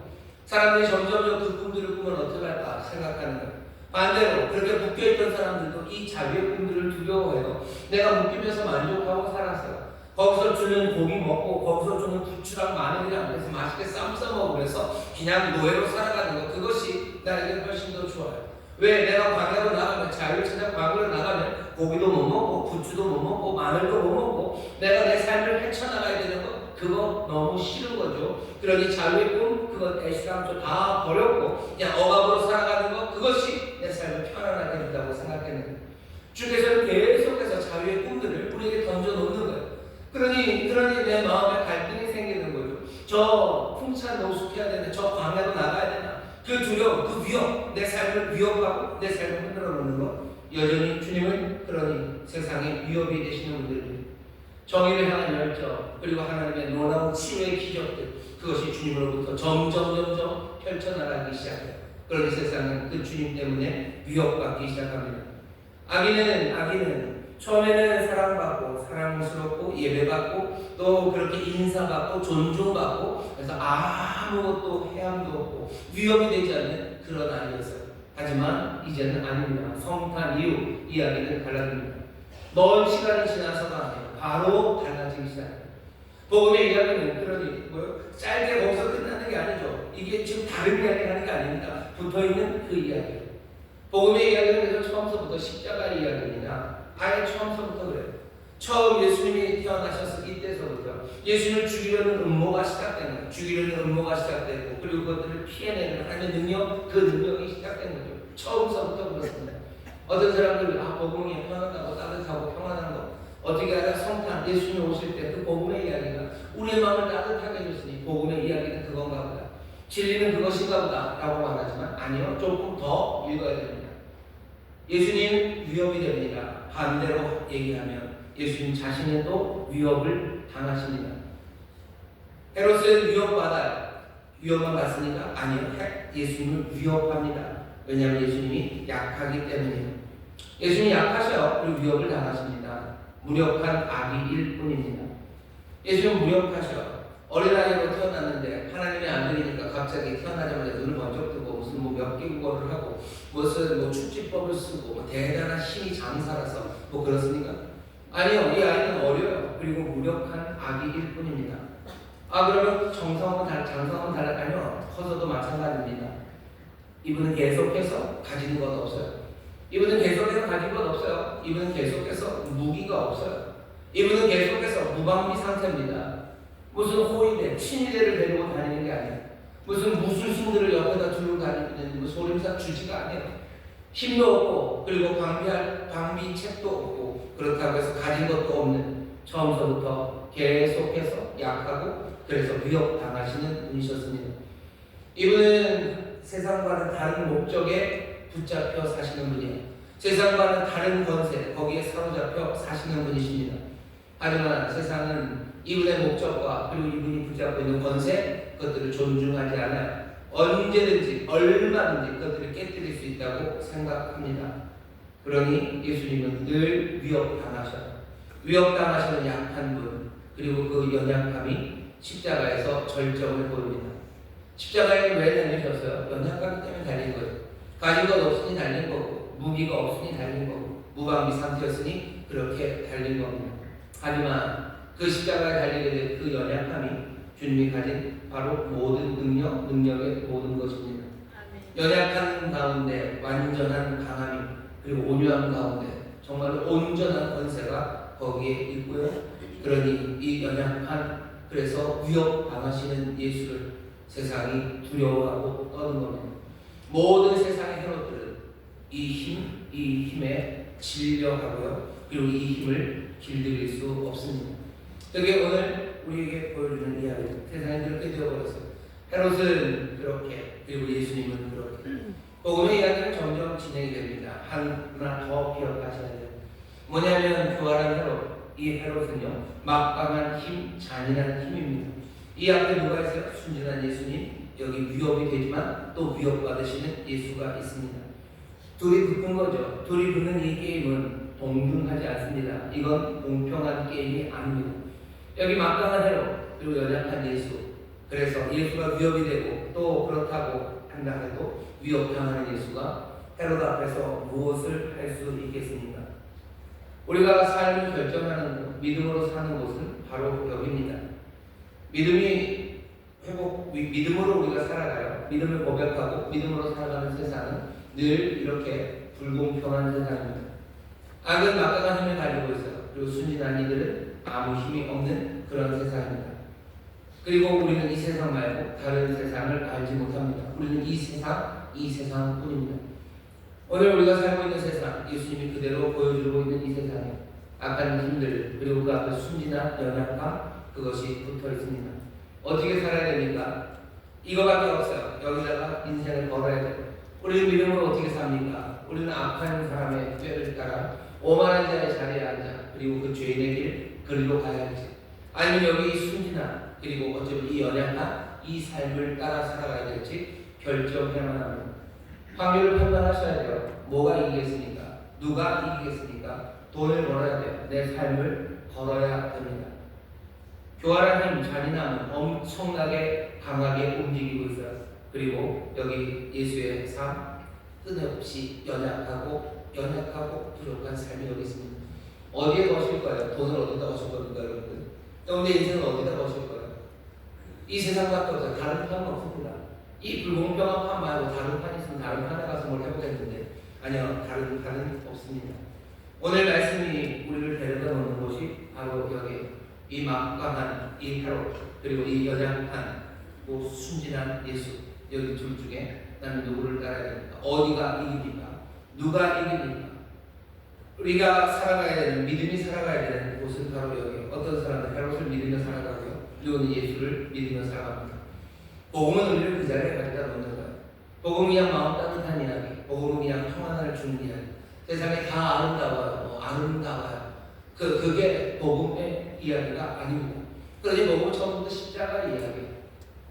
사람들이 점점 그 꿈들을 꾸면 어떻게 할까 생각하는 거예요. 반대로 그렇게 묶여있던 사람들도 이 자유의 꿈들을 두려워해요. 내가 묶이면서 만족하고 살았어요. 거기서 주는 고기 먹고 거기서 주는 부추랑 마늘이랑 해서 맛있게 쌈 싸 먹으면서 그냥 노예로 살아가는 것, 그것이 나에게 훨씬 더 좋아요. 왜? 내가 광야로 나가면, 자유를 찾아 광야로 나가면 고기도 못 먹고 부추도 못 먹고 마늘도 못 먹고 내가 내 삶을 헤쳐나가야 되는 것, 그거 너무 싫은 거죠. 그러니 자유의 꿈, 그거 애시당초 다 버렸고 그냥 억압으로 살아가는 것, 그것이 내 삶을 편안하게 된다고 생각했는데 주께서는 계속해서 자유의 꿈들을 우리에게 던져놓는 거예요. 그러니 내 마음에 갈등이 생기는 거죠. 저 풍찬 노숙해야 되나, 저 광야로 나가야 되나, 그 두려움, 그 위협, 내 삶을 위협하고 내 삶을 흔들어 놓는 것, 여전히 주님을 그러니 세상에 위협이 되시는 분들입니다. 정의를 향한 열정, 그리고 하나님의 놀라운 치유의 기적들, 그것이 주님으로부터 점점 펼쳐나가기 시작해요. 그러니 세상은 그 주님 때문에 위협받기 시작합니다. 악인은 처음에는 사랑받고 사랑스럽고 예배받고 또 그렇게 인사받고 존중받고, 그래서 아무것도 해함도 없고 위협이 되지 않는 그런 아이였어요. 하지만 이제는 아닙니다. 성탄 이후 이야기는 달라집니다. 먼 시간이 지나서가 아니에요. 바로 달라지기 시작해요. 복음의 이야기는 그러니 짧게 거기서 끝나는 게 아니죠. 이게 지금 다른 이야기를 하는 게 아닙니다. 붙어있는 그 이야기. 복음의 이야기는 그래서 처음서부터 십자가 이야기입니다. 아예 처음서부터 그래요. 처음 예수님이 태어나셨을 이때서부터 예수님을 죽이려는 음모가 시작된 거예요. 죽이려는 음모가 시작되고, 그리고 그것들을 피해내는 하나님의 능력, 그 능력이 시작된 거죠. 처음서부터 그렇습니다. 어떤 사람들은 복음이 편안하고 따뜻하고 평안한 거, 어떻게 하다 성탄 예수님 오실 때 그 복음의 이야기가 우리의 마음을 따뜻하게 해줬으니 복음의 이야기는 그건가 보다, 진리는 그것인가 보다 라고 말하지만 아니요, 조금 더 읽어야 됩니다. 예수님 위협이 됩니다. 반대로 얘기하면 예수님 자신도 위협을 당하십니다. 헤롯은 위협받아요. 위협만 받습니까? 아니요, 예수님을 위협합니다. 왜냐하면 예수님이 약하기 때문이에요. 예수님이 약하셔요. 그리고 위협을 당하십니다. 무력한 아기일 뿐입니다. 예수님은 무력하셔. 어린아이로 태어났는데 하나님의 아들이니까 갑자기 태어나자마자 눈을 번쩍 뜨고 무슨 몇 개국어를 하고 무슨 축지법을 쓰고 대단한 힘이 장사라서 그렇습니까? 아니요, 이 아이는 어려요. 그리고 무력한 아기일 뿐입니다. 그러면 장성은 아니요, 커서도 마찬가지입니다. 이분은 계속해서 가지는 것 없어요. 이분은 계속해서 가진 것 없어요. 이분은 계속해서 무기가 없어요. 이분은 계속해서 무방비 상태입니다. 무슨 호위대, 친위대를 데리고 다니는 게 아니에요. 무슨 무술신들을 옆에다 두르고 다니는 소림사 주지가 아니에요. 힘도 없고, 그리고 방비책도 없고, 그렇다고 해서 가진 것도 없는, 처음서부터 계속해서 약하고, 그래서 위협당하시는 분이셨습니다. 이분은 세상과는 다른 목적에 붙잡혀 사시는 분이에요. 세상과는 다른 권세, 거기에 사로잡혀 사시는 분이십니다. 하지만 세상은 이분의 목적과 그리고 이분이 붙잡고 있는 권세, 그것들을 존중하지 않아요. 언제든지 얼마든지 그것들을 깨뜨릴 수 있다고 생각합니다. 그러니 예수님은 늘 위협당하셔요. 위협당하시는 약한 분, 그리고 그 연약함이 십자가에서 절정을 보입니다. 십자가에 왜 달리셨어요? 연약함 때문에 달린 거예요. 가진 것 없으니 달린 거고, 무기가 없으니 달린 거고, 무방비 상태였으니 그렇게 달린 겁니다. 하지만 그 십자가에 달리게 된 그 연약함이 주님이 가진 바로 모든 능력의 모든 것입니다. 연약한 가운데 완전한 강함이, 그리고 온유한 가운데 정말로 온전한 권세가 거기에 있고요. 그러니 이 연약한, 그래서 위협당하시는 예수를 세상이 두려워하고 떠는 겁니다. 모든 세상의 헤롯들은 이 힘에 질려하고요. 그리고 이 힘을 길들일 수 없습니다. 그게 오늘 우리에게 보여주는 이야기입니다. 세상이 그렇게 되어버렸어요. 헤롯은 그렇게, 그리고 예수님은 그렇게. 복음의 이야기는 점점 진행이 됩니다. 하나 더 기억하셔야 돼요. 뭐냐면 교활한 헤롯, 이 헤롯은요, 막강한 힘, 잔인한 힘입니다. 이 앞에 누가 있어요? 순진한 예수님, 여기 위협이 되지만 또 위협받으시는 예수가 있습니다. 둘이 붙은 거죠. 둘이 붙는 이 게임은 동등하지 않습니다. 이건 공평한 게임이 아닙니다. 여기 막강한 헤롯, 그리고 연약한 예수. 그래서 예수가 위협이 되고 또 그렇다고 한다 해도 위협당하는 예수가 헤롯 앞에서 무엇을 할 수 있겠습니까? 우리가 삶을 결정하는 곳, 믿음으로 사는 곳은 바로 여기입니다. 믿음으로 우리가 살아가요. 믿음을 고백하고 믿음으로 살아가는 세상은 늘 이렇게 불공평한 세상입니다. 악은 막강한 힘을 가지고 있어요. 그리고 순진한 이들은 아무 힘이 없는 그런 세상입니다. 그리고 우리는 이 세상 말고 다른 세상을 알지 못합니다. 우리는 이 세상뿐입니다. 오늘 우리가 살고 있는 세상, 예수님이 그대로 보여주고 있는 이 세상에 악한 힘들, 그리고 그 앞에 순진한 연약함, 그것이 붙어 있습니다. 어떻게 살아야 됩니까? 이거밖에 없어요. 여기다가 인생을 걸어야 돼요. 우리는 믿음으로 어떻게 삽니까? 우리는 악한 사람의 꾀를 따라 오만한 자의 자리에 앉아 그리고 그 죄인의 길 그리로 가야 할지, 아니면 여기 순진한 그리고 어쩌면 이 연약한 이 삶을 따라 살아가야 될지 결정해야만 합니다. 확률을 판단하셔야 돼요. 뭐가 이기겠습니까? 누가 이기겠습니까? 돈을 벌어야 돼요. 내 삶을 걸어야 됩니다. 교활한 힘, 잔인함은 엄청나게 강하게 움직이고 있어요. 그리고 여기 예수의 삶, 끊임없이 연약하고 부족한 삶이 여기 있습니다. 어디에 거실 거예요? 돈을 어디다 거실 겁니까, 여러분들? 여러분의 인생은 어디다 거실 거예요? 이 세상밖에 없어요. 다른 판은 없습니다. 이 불공평한 판 말고 다른 판이 있으면 다른 판에 가서 뭘 해보겠는데, 아니요, 다른 판은 없습니다. 오늘 말씀이 우리를 데려다 놓는 곳이 바로 여기 이 막강한 이 헤롯, 그리고 이 연약한 순진한 예수, 여기 둘 중에 나는 누구를 따라야 됩니까? 어디가 이깁니까? 누가 이깁니까? 우리가 살아가야 되는, 믿음이 살아가야 되는 곳은 바로 여기. 어떤 사람은 헤롯을 믿으며 살아가고요, 그리고 예수를 믿으며 살아갑니다. 복음은 우리를 그 자리에 가져다 놓는 거예요. 복음은 그냥 마음 따뜻한 이야기, 복음은 그냥 평안을 주는 이야기. 세상에 다 아름다워요. 아름다워요. 그게 복음의 이야기가 아닙니다. 그러니 복음은 처음부터 십자가 이야기.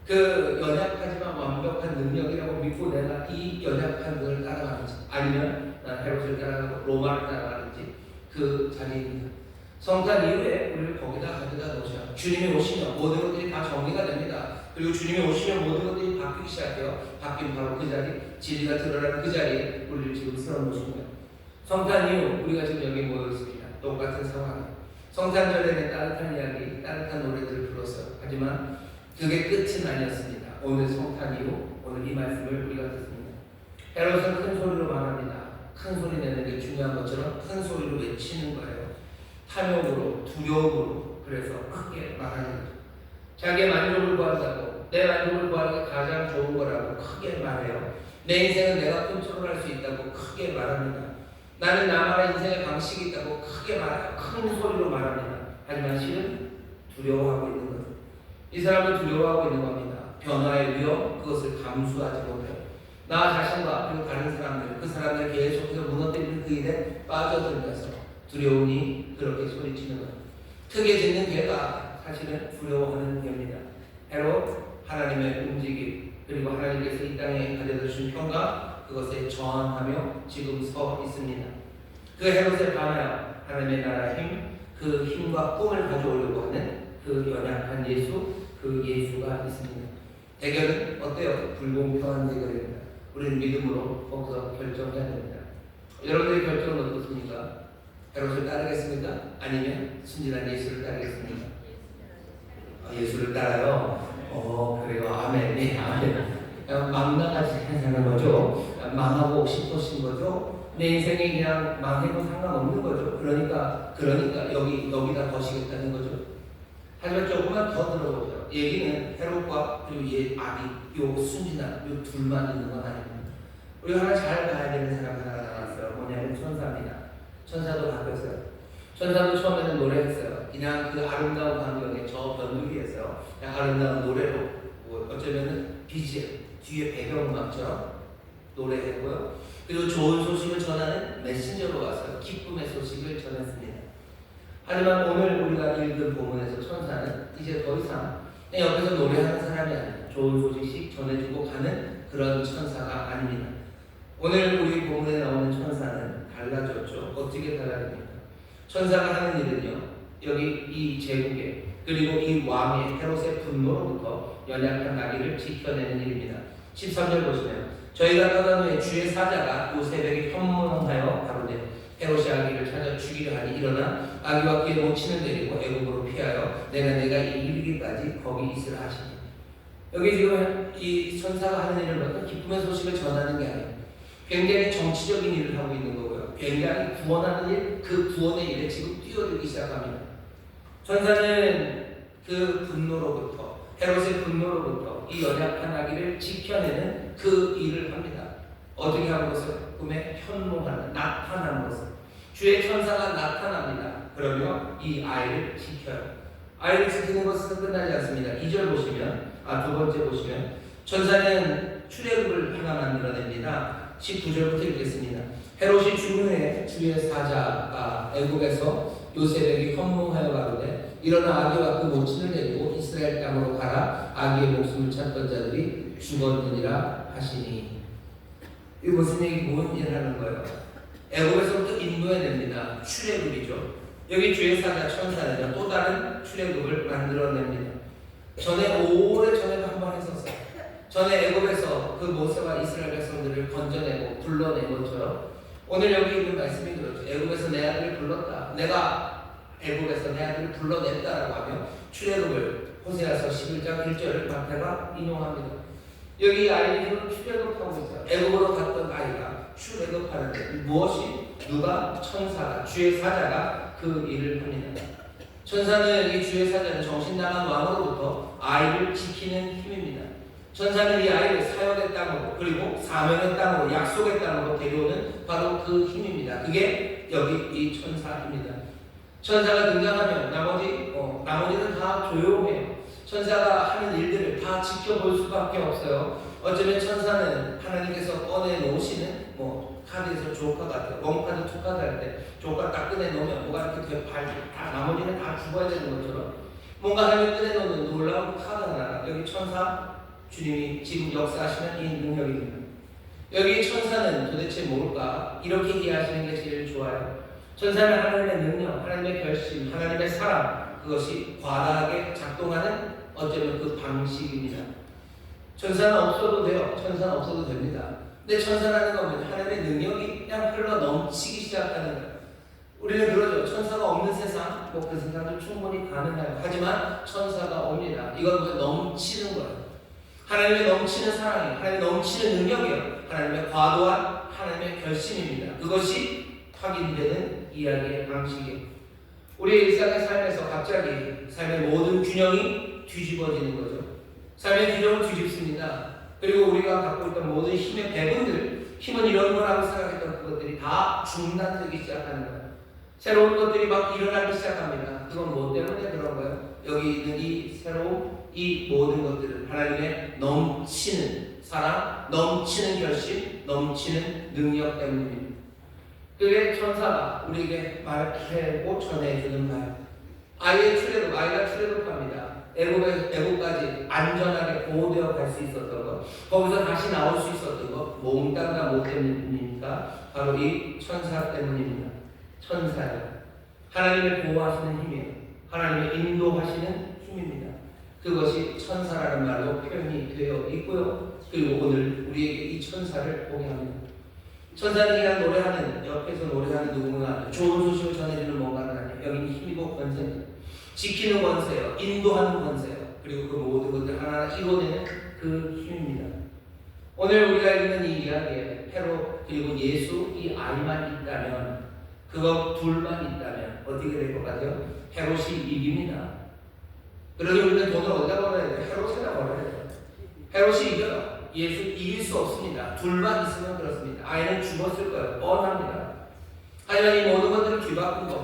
그 연약하지만 완벽한 능력이라고 믿고 내가 이 연약한 분을 따라가는지, 아니면 난 헤롯을 따라가고 로마를 따라가는지 그 자리입니다. 성탄 이후에 우리를 거기다 가져다 놓으셔. 주님이 오시면 모든 것들이 다 정리가 됩니다. 그리고 주님이 오시면 모든 것들이 바뀌기 시작해요. 바뀐 바로 그 자리, 진리가 드러나는 그 자리에 우리를 지금 세워놓으신 거예요. 성탄 이후 우리가 지금 여기 모여 있습니다. 똑같은 상황. 성탄 전에는 따뜻한 이야기, 따뜻한 노래들을 불렀어요. 하지만 그게 끝은 아니었습니다. 오늘 성탄 이후 오늘 이 말씀을 우리가 듣습니다. 헤롯은 큰 소리로 말합니다. 큰 소리 내는 게 중요한 것처럼 큰 소리로 외치는 거예요. 탐욕으로, 두려움으로, 그래서 크게 말하는 거죠. 자기의 만족을 구한다고, 내 만족을 구하는 게 가장 좋은 거라고 크게 말해요. 내 인생은 내가 컨트롤할 수 있다고 크게 말합니다. 나는 나만의 인생의 방식이 있다고 크게 말해요. 큰 소리로 말합니다. 하지만 실은 두려워하고 있는 거죠. 이 사람은 두려워하고 있는 겁니다. 변화의 위험, 그것을 감수하지 못해요. 나 자신과 그리고 다른 사람들, 그 사람들 계속해서 무너뜨리는 그 일에 빠져들면서 두려움이 그렇게 소리치는 거예요. 크게 짓는 개가 사실은 두려워하는 개입니다. 헤롯, 하나님의 움직임, 그리고 하나님께서 이 땅에 가져다 주신 평강, 그것에 저항하며 지금 서 있습니다. 그 헤롯에 반하여 하나님의 나라 힘, 그 힘과 꿈을 가져오려고 하는 그 연약한 예수, 그 예수가 있습니다. 대결은 어때요? 불공평한 대결입니다. 우리는 믿음으로 거기서 결정해야 됩니다. 여러분들의 결정은 어떻습니까? 헤롯을 따르겠습니까? 아니면 순진한 예수를 따르겠습니까? 예수를 따라요? 그래요. 아멘. 네, 아멘. 망나가지 하는 거죠. 망하고 싶으신 거죠. 내 인생이 그냥 망해도 상관없는 거죠. 그러니까 여기다 거시겠다는 거죠. 하지만 조금만 더 들어보죠. 얘기는 헤롯과 그리고 아비, 요 순진한 요 둘만 있는 건 아닙니다. 우리 하나 잘 가야 되는 사람 하나가 나왔어요. 뭐냐면 천사입니다. 천사도 바뀌었어요. 천사도 처음에는 노래했어요. 그냥 그 아름다운 광경에 저 변두리에서 그냥 아름다운 노래로 어쩌면은 BGM 뒤에 배경음악처럼 노래했고요. 그리고 좋은 소식을 전하는 메신저로 왔어요. 기쁨의 소식을 전했습니다. 하지만 오늘 우리가 읽은 본문에서 천사는 이제 더 이상 옆에서 노래하는 사람이 아니에요. 좋은 소식씩 전해주고 가는 그런 천사가 아닙니다. 오늘 우리 본문에 나오는 천사는 달라졌죠. 어떻게 달라집니까? 천사가 하는 일은요, 여기 이 제국의 그리고 이 왕의 헤롯의 분노로부터 연약한 나귀를 지켜내는 일입니다. 13절 보시면 저희가 떠난 후에 주의 사자가 요 새벽에 현문하여 가로되 헤롯이 아기를 찾아 죽이려 하니 일어나 아기와 그의 모친을 데리고 애국으로 피하여 내가 이르기까지 거기 있으라 하시니. 여기 지금 이 천사가 하는 일을 보면 기쁨의 소식을 전하는 게 아니에요. 굉장히 정치적인 일을 하고 있는 거고요. 굉장히 구원하는 일, 그 구원의 일에 지금 뛰어들기 시작합니다. 천사는 그 분노로부터, 헤롯의 분노로부터 이 연약한 아기를 지켜내는 그 일을 합니다. 어떻게 하는 것을? 꿈에 현몽하는, 나타나는 것을. 주의 천사가 나타납니다. 그러면 이 아이를 지켜요. 아이를 지키는 것은 끝나지 않습니다. 2절 보시면, 두 번째 보시면 천사는 출애굽을 하나 만들어냅니다. 19절부터 읽겠습니다. 헤롯이 죽은 후에 주의 사자가 애굽에서 요셉에게 현몽하여 가로되 일어나 아기와 그 모친을 데리고 이스라엘 땅으로 가라. 아기의 목숨을 찾던 자들이 죽었느니라 하시니. 이 무슨 얘기, 뭔 일을 하는 거예요? 애굽에서부터 인도해냅니다. 출애굽이죠. 여기 주의 사자 천사는요, 또 다른 출애굽을 만들어냅니다. 전에 오래전에도 한 번 했었어요. 전에 애굽에서 그 모세와 이스라엘 백성들을 건져내고 불러낸 것처럼 오늘 여기 있는 말씀이 그렇죠. 애굽에서 내 아들을 불렀다. 내가 애굽에서 내 아들을 불러냈다라고 하며 출애굽을 호세아서 11장 1절을 마태가 인용합니다. 여기 아이들은 출애굽하고 있어요. 애굽으로 갔던 아이가 출애굽하는데 무엇이? 누가? 천사가, 주의 사자가 그 일을 합니다. 천사는, 이 주의 사자는 정신 나간 왕으로부터 아이를 지키는 힘입니다. 천사는 이 아이를 사역의 땅으로, 그리고 사명의 땅으로, 약속의 땅으로 데려오는 바로 그 힘입니다. 그게 여기 이 천사입니다. 천사가 등장하면 나머지는 다 조용해요. 천사가 하는 일들을 다 지켜볼 수밖에 없어요. 어쩌면 천사는 하나님께서 꺼내놓으시는 카드에서 조카 같아요. 원카드, 투카드 할 때 조카 딱 꺼내놓으면 뭐가 이렇게 나머지는 다 죽어야 되는 것처럼 뭔가 하나님 꺼내놓는 놀라운 카드 하나. 여기 천사, 주님이 지금 역사하시는 이 능력입니다. 여기 천사는 도대체 뭘까? 이렇게 이해하시는 게 제일 좋아요. 천사는 하나님의 능력, 하나님의 결심, 하나님의 사랑, 그것이 과다하게 작동하는 어쩌면 그 방식입니다. 천사는 없어도 돼요. 천사는 없어도 됩니다. 근데 천사라는 건 하나님의 능력이 그냥 흘러 넘치기 시작하는 거예요. 우리는 그러죠. 천사가 없는 세상, 그 세상도 충분히 가능해요. 하지만 천사가 옵니다. 이건 넘치는 거예요. 하나님의 넘치는 사랑이에요. 하나님의 넘치는 능력이에요. 하나님의 과도한 하나님의 결심입니다. 그것이 확인되는 이야기의 방식이에요. 우리의 일상의 삶에서 갑자기 삶의 모든 균형이 뒤집어지는 거죠. 삶의 균형을 뒤집습니다. 그리고 우리가 갖고 있던 모든 힘의 배분들, 힘은 이런 거라고 생각했던 그것들이 다 중단되기 시작하는 거예요. 새로운 것들이 막 일어나기 시작합니다. 그건 뭐 때문에 그런 거예요? 여기 있는 이 새로운 이 모든 것들은 하나님의 넘치는 사랑, 넘치는 결심, 넘치는 능력 때문입니다. 그게 천사가 우리에게 말하고 전해주는 말. 아이가 출애굽합니다. 애굽까지 안전하게 보호되어 갈 수 있었던 것, 거기서 다시 나올 수 있었던 것, 몽땅 뭐 때문입니까? 바로 이 천사 때문입니다. 천사요. 하나님을 보호하시는 힘이에요. 하나님을 인도하시는 힘입니다. 그것이 천사라는 말로 표현이 되어 있고요. 그리고 오늘 우리에게 이 천사를 보게 합니다. 천사는 그냥 노래하는, 옆에서 노래하는 누군가 좋은 소식을 전해주는 뭔가는 아니에요. 여기는 힘이고 권세입니다. 지키는 권세요. 인도하는 권세요. 그리고 그 모든 것들 하나하나 이뤄내는 그 힘입니다. 오늘 우리가 읽는 이 이야기에 헤롯 그리고 예수 이 아이만 있다면, 그거 둘만 있다면 어떻게 될 것 같아요? 헤롯이 이깁니다. 그러니 우리는 돈을 어디다 벌어야 돼요? 헤롯에다 벌어야 돼요. 헤롯이 이겨요. 예수 이길 수 없습니다. 둘만 있으면 그렇습니다. 아이는 죽었을 거예요. 뻔합니다. 하지만 이 모든 것들을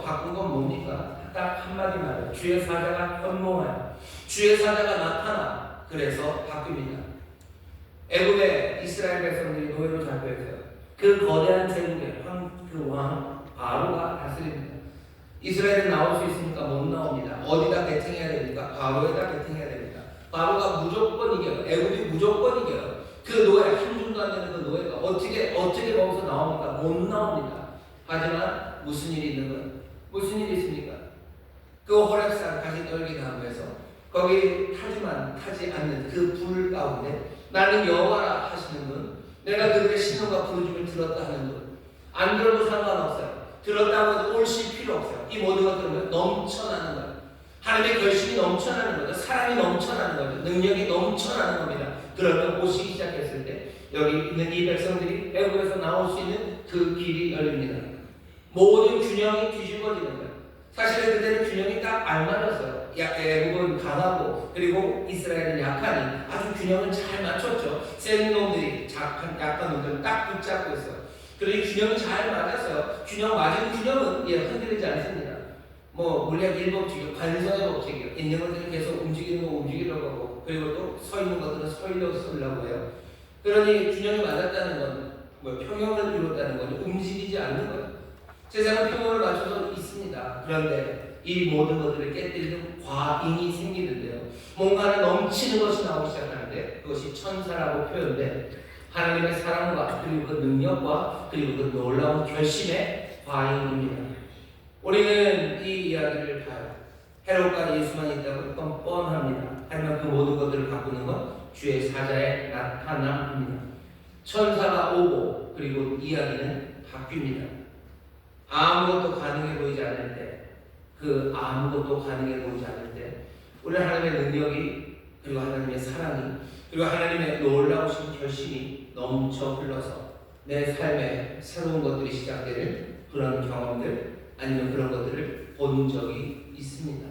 바꾼 건 뭡니까? 딱 한마디 말이에요. 주의 사자가 현몽하여, 주의 사자가 나타나. 그래서 바뀝니다. 애굽의 이스라엘 백성들이 노예로 잡혀 있어요. 그 거대한 제국의 그 왕 바로가 다스립니다. 이스라엘은 나올 수 있습니까? 못 나옵니다. 어디다 배팅해야 됩니까? 바로에다 배팅해야 됩니다. 바로가 무조건 이겨요. 애굽이 무조건 이겨요. 그 노예, 한 줌도 안 되는 그 노예가 어떻게 거기서 나옵니까? 못 나옵니다. 하지만 무슨 일이 있는 거예요? 무슨 일이 있습니까? 그 호렙산 가시 떨기 나무에서 거기 타지 않는 그 불 가운데 나는 여호와라 하시는 분, 내가 그들의 신음과 부르짖음을 들었다 하는 분, 안 들어도 상관없어요. 들었다고 해도 옳실 필요 없어요. 이 모든 것들은 넘쳐나는 거예요. 하나님의 결심이 넘쳐나는 거죠. 사랑이 넘쳐나는 거죠. 능력이 넘쳐나는 겁니다. 그러면 오시기 시작했을 때 여기 있는 이 백성들이 애굽에서 나올 수 있는 그 길이 열립니다. 모든 균형이 뒤집어지는 거예요. 사실은 그때는 균형이 딱 알맞았어요. 애굽은 강하고 그리고 이스라엘은 약하니 아주 균형을 잘 맞췄죠. 센 놈들이 약한 놈들을 딱 붙잡고 있어요. 그러니 균형이 잘 맞았어요. 균형 맞은 균형은 흔들리지 않습니다. 물리학 1법칙이요, 관성의 법칙이요. 있는 것들은 계속 움직이는 거 움직이려고 하고, 그리고 또 서 있는 것들은 서 있려고 해요. 그러니 균형이 맞았다는 건 평형을 이뤘다는 건 움직이지 않는 거예요. 세상은 평형을 맞춰서 있습니다. 그런데 이 모든 것들을 깨뜨리는 과잉이 생기는데요. 뭔가는 넘치는 것이 나오기 시작하는데 그것이 천사라고 표현돼 하나님의 사랑과 그리고 그 능력과 그리고 그 놀라운 결심의 과잉입니다. 우리는 이 이야기를 봐요. 헤롯과 예수만 있다고 뻔뻔합니다. 하지만 그 모든 것들을 바꾸는 건 주의 사자의 나타남입니다. 천사가 오고 그리고 이야기는 바뀝니다. 아무것도 가능해 보이지 않을 때, 그 아무것도 가능해 보이지 않을 때 우리 하나님의 능력이 그리고 하나님의 사랑이 그리고 하나님의 놀라우신 결심이 넘쳐 흘러서 내 삶에 새로운 것들이 시작되는 그런 경험들 아니면 그런 것들을 본 적이 있습니다.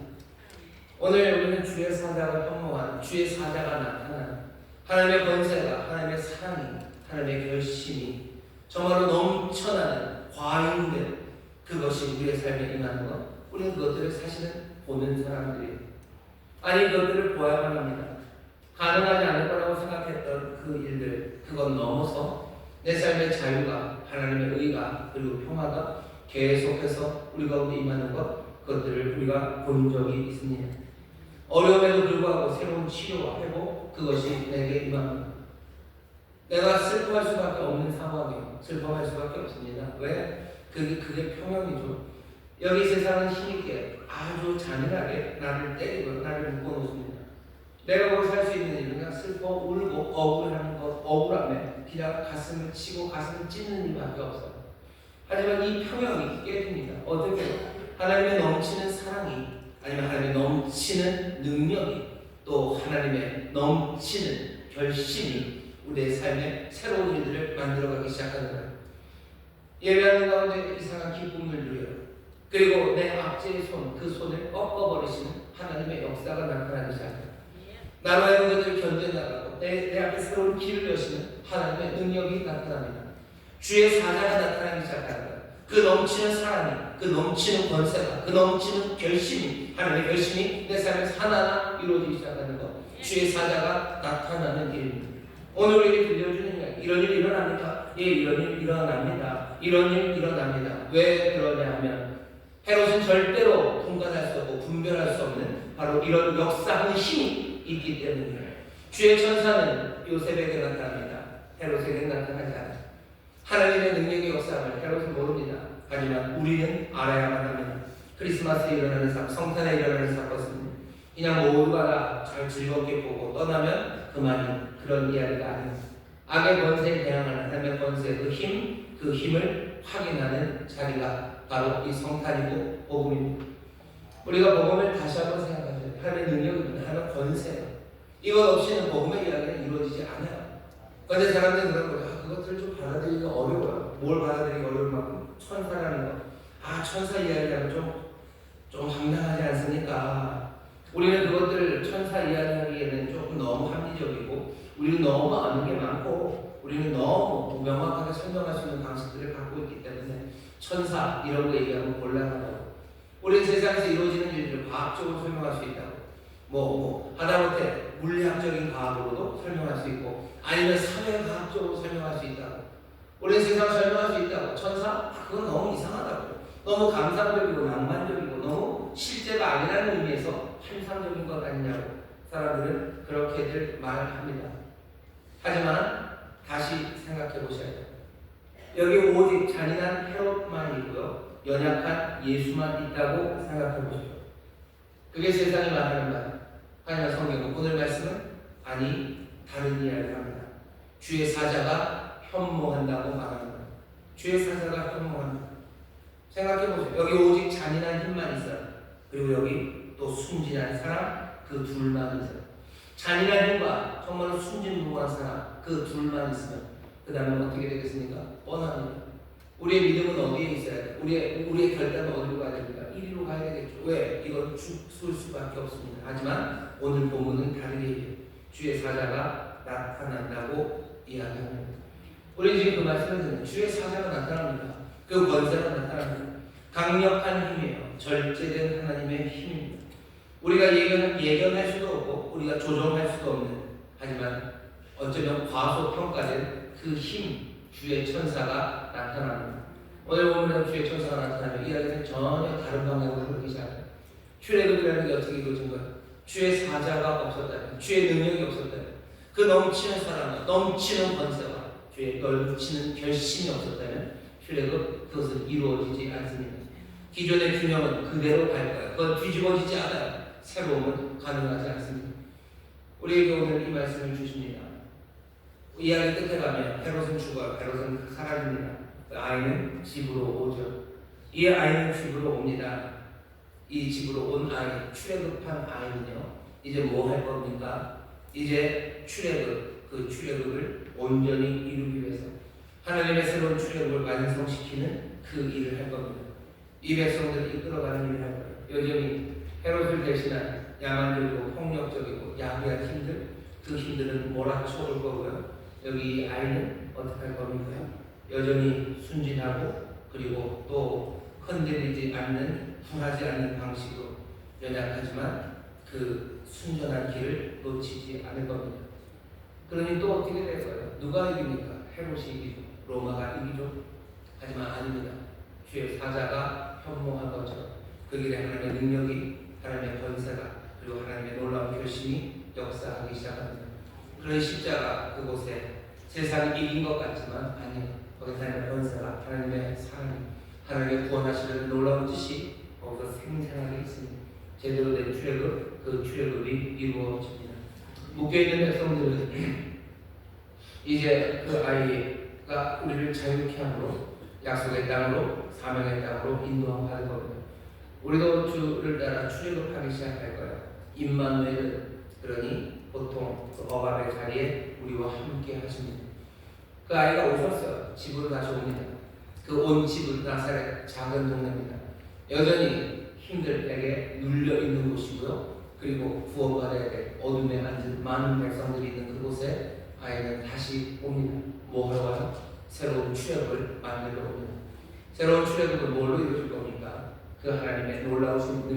오늘 우리는 주의 사자가 현모한 주의 사자가 나타난 하나님의 권세가 하나님의 사랑이 하나님의 결심이 정말로 넘쳐나는 과잉된 그것이 우리의 삶에 임하는 것 우리는 그것들을 사실은 보는 사람들이에요. 아니 그것들을 보아야만 합니다. 가능하지 않을 거라고 생각했던 그 일들 그건 넘어서 내 삶의 자유가 하나님의 의가 그리고 평화가 계속해서 우리 가운데 임하는 것 그것들을 우리가 본 적이 있습니다. 어려움에도 불구하고 새로운 치료와 회복 그것이 내게 임합니다. 내가 슬퍼할 수밖에 없는 상황이에요. 슬퍼할 수밖에 없습니다. 왜? 그게 평형이죠. 여기 세상은 힘있게 아주 잔인하게 나를 때리고 나를 묶어놓습니다. 내가 거기 살 수 있는 일은 그냥 슬퍼 울고 억울하는 것 억울함에 그냥 가슴을 치고 가슴을 찢는 일밖에 없어요. 하지만 이 평형이 깨집니다. 어떻게? 하나님의 넘치는 사랑이 아니면 하나님의 넘치는 능력이 또 하나님의 넘치는 결심이 우리의 삶에 새로운 일들을 만들어가기 시작하는 거예요. 예배하는 가운데 이상한 기쁨을 누려요. 그리고 내 악재의 손, 그 손을 꺾어버리시는 하나님의 역사가 나타나기 시작해요. 나로 하여금 그들을 견뎌나가고 내 앞에 새로운 길을 여시는 하나님의 능력이 나타납니다. 주의 사자가 나타나기 시작하는 거예요. 그 넘치는 사랑이, 그 넘치는 권세가, 그 넘치는 결심이, 하나님의 결심이 내 삶에서 하나하나 이루어지기 시작하는 것. 주의 사자가 나타나는 일입니다. 오늘 우리에게 들려주는 이야기, 이런 일이 일어납니까? 예, 이런 일 일어납니다. 이런 일 일어납니다. 왜 그러냐 하면 헤롯은 절대로 분간할 수 없고 분별할 수 없는 바로 이런 역사하는 힘이 있기 때문이에요. 주의 천사는 요셉에게 나타납니다. 헤롯에게 나타나지 않아요. 하나님의 능력의 역사를 헤롯은 모릅니다. 하지만 우리는 알아야만 합니다. 크리스마스에 일어나는 사건, 성탄에 일어나는 사건은 그냥 모두가 다 잘 즐겁게 보고 떠나면 그만이 그런 이야기가 아닙니다. 악의 권세에 대항하는 하나님의 권세, 그 힘을 확인하는 자리가 바로 이 성탄이고 복음입니다. 우리가 복음을 다시 한번 생각하죠. 하나님의 능력입니다. 하나님의 권세예요. 이것 없이는 복음의 이야기는 이루어지지 않아요. 그런데 사람들은 그런 거죠. 그것들을 좀 받아들이기가 어려워요. 뭘 받아들이기 어려울 만큼 천사라는 거. 천사 이야기하면 좀 황당하지 않습니까? 우리는 그것들을 천사 이야기하기에는 조금 너무 합리적이고 우리는 너무 아는 게 많고 우리는 너무 명확하게 설명할 수 있는 방식들을 갖고 있기 때문에 천사 이런 거 얘기하면 곤란하다고. 우리는 세상에서 이루어지는 일들을 과학적으로 설명할 수 있다고. 하다못해 물리학적인 과학으로도 설명할 수 있고 아니면 사회과학적으로 설명할 수 있다고. 우리는 세상을 설명할 수 있다고. 천사? 그건 너무 이상하다고. 너무 감상적이고 낭만적이고 너무 실제가 아니라는 의미에서 환상적인 것 아니냐고 사람들은 그렇게들 말합니다. 하지만 다시 생각해 보셔야 돼요. 여기 오직 잔인한 헤롯만 있고요. 연약한 예수만 있다고 생각해 보십시오. 그게 세상이 말하는 말. 하지만 성경은 오늘 말씀은 아니 다른 이야기를 합니다. 주의 사자가 현모한다고 말하는 거예요. 주의 사자가 현모한다. 생각해 보세요. 여기 오직 잔인한 힘만 있어요. 그리고 여기 또 순진한 사람 그 둘만 있어요. 잔인한 힘과 정말로 순진무구한 사람 그 둘만 있으면 그 다음에 어떻게 되겠습니까? 뻔합니다. 우리의 믿음은 어디에 있어야 돼? 우리의 결단은 어디로 가야 됩니까? 이리로 가야 되겠죠. 왜? 이건 죽을 수밖에 없습니다. 하지만 오늘 본문은 다르게 얘기해요. 주의 사자가 나타난다고 이야기합니다. 우리 지금 그 말씀을 듣는 주의 사자가 나타납니다. 그 권세가 나타납니다. 강력한 힘이에요. 절제된 하나님의 힘입니다. 우리가 예견할 수도 없고 우리가 조정할 수도 없는 하지만 어쩌면 과소평가된 그 힘, 주의 천사가 나타납니다. 오늘 보면 주의 천사가 나타나면 이야기는 전혀 다른 방향으로 흐르기 시작합니다. 출애굽이라는 게 어떻게 이루어진 거예요? 주의 사자가 없었다면, 주의 능력이 없었다면, 그 넘치는 사랑과 넘치는 권세와 주의 넘치는 결심이 없었다면 출애굽 그것은 이루어지지 않습니다. 기존의 균형은 그대로 갈 거예요. 그건 뒤집어지지 않아요. 새로움은 가능하지 않습니다. 우리에게 오늘 이 말씀을 주십니다. 이야기 끝에 가면 헤롯은 죽어요. 헤롯은 사라집니다. 그 아이는 집으로 오죠. 이 아이는 집으로 옵니다. 이 집으로 온 아이, 출애굽한 아이는요, 이제 뭐 할 겁니까? 이제 출애굽, 그 출애굽을 온전히 이루기 위해서 하나님의 새로운 출애굽을 완성시키는 그 일을 할 겁니다. 이 백성들을 이끌어가는 일을 할 거예요. 여전히 헤롯을 대신한 야만적이고 폭력적이고 야비한 힘들, 그 힘들은 몰아쳐올 거고요. 여기 이 아이는 어떻게 할 겁니까? 여전히 순진하고 그리고 또 흔들리지 않는, 분하지 않는 방식으로 연약하지만 그 순전한 길을 놓치지 않을 겁니다. 그러니 또 어떻게 될 거예요? 누가 이깁니까? 헤롯이 이기죠. 로마가 이기죠. 하지만 아닙니다. 주의 사자가 현몽한 것처럼 그 길에 하나님의 능력이, 하나님의 권세가, 그리고 하나님의 놀라운 결심이 역사하기 시작합니다. 그런 십자가 그곳에 세상이 이긴 것 같지만 아니에요. 거기 하나님의 권세가, 하나님의 사랑이, 하나님의 구원하시는 놀라운 뜻이 거기서 생생하게 있습니다. 제대로 된 출애굽, 그 출애굽이 이루어집니다. 묶여있는 백성들은 이제 그 아이가 우리를 자유케 함으로 약속의 땅으로, 사명의 땅으로 인도함을 겁니다. 우리도 주를 따라 출애굽하기 시작할 거예요. 임마누엘, 그러니 보통 그 억압의 자리에 우리와 함께 하십니다. 그 아이가 오셨어요. 집으로 다시 옵니다. 그 온 집은 나사렛 작은 동네입니다. 여전히 힘들에게 눌려 있는 곳이고요. 그리고 구원받아야 될 어둠에 앉은 많은 백성들이 있는 그곳에 아이는 다시 옵니다. 뭐 하러 와요? 새로운 출애굽을 만들어 옵니다. 새로운 출애굽은 뭘로 이루어질 겁니까? 그 하나님의 놀라우신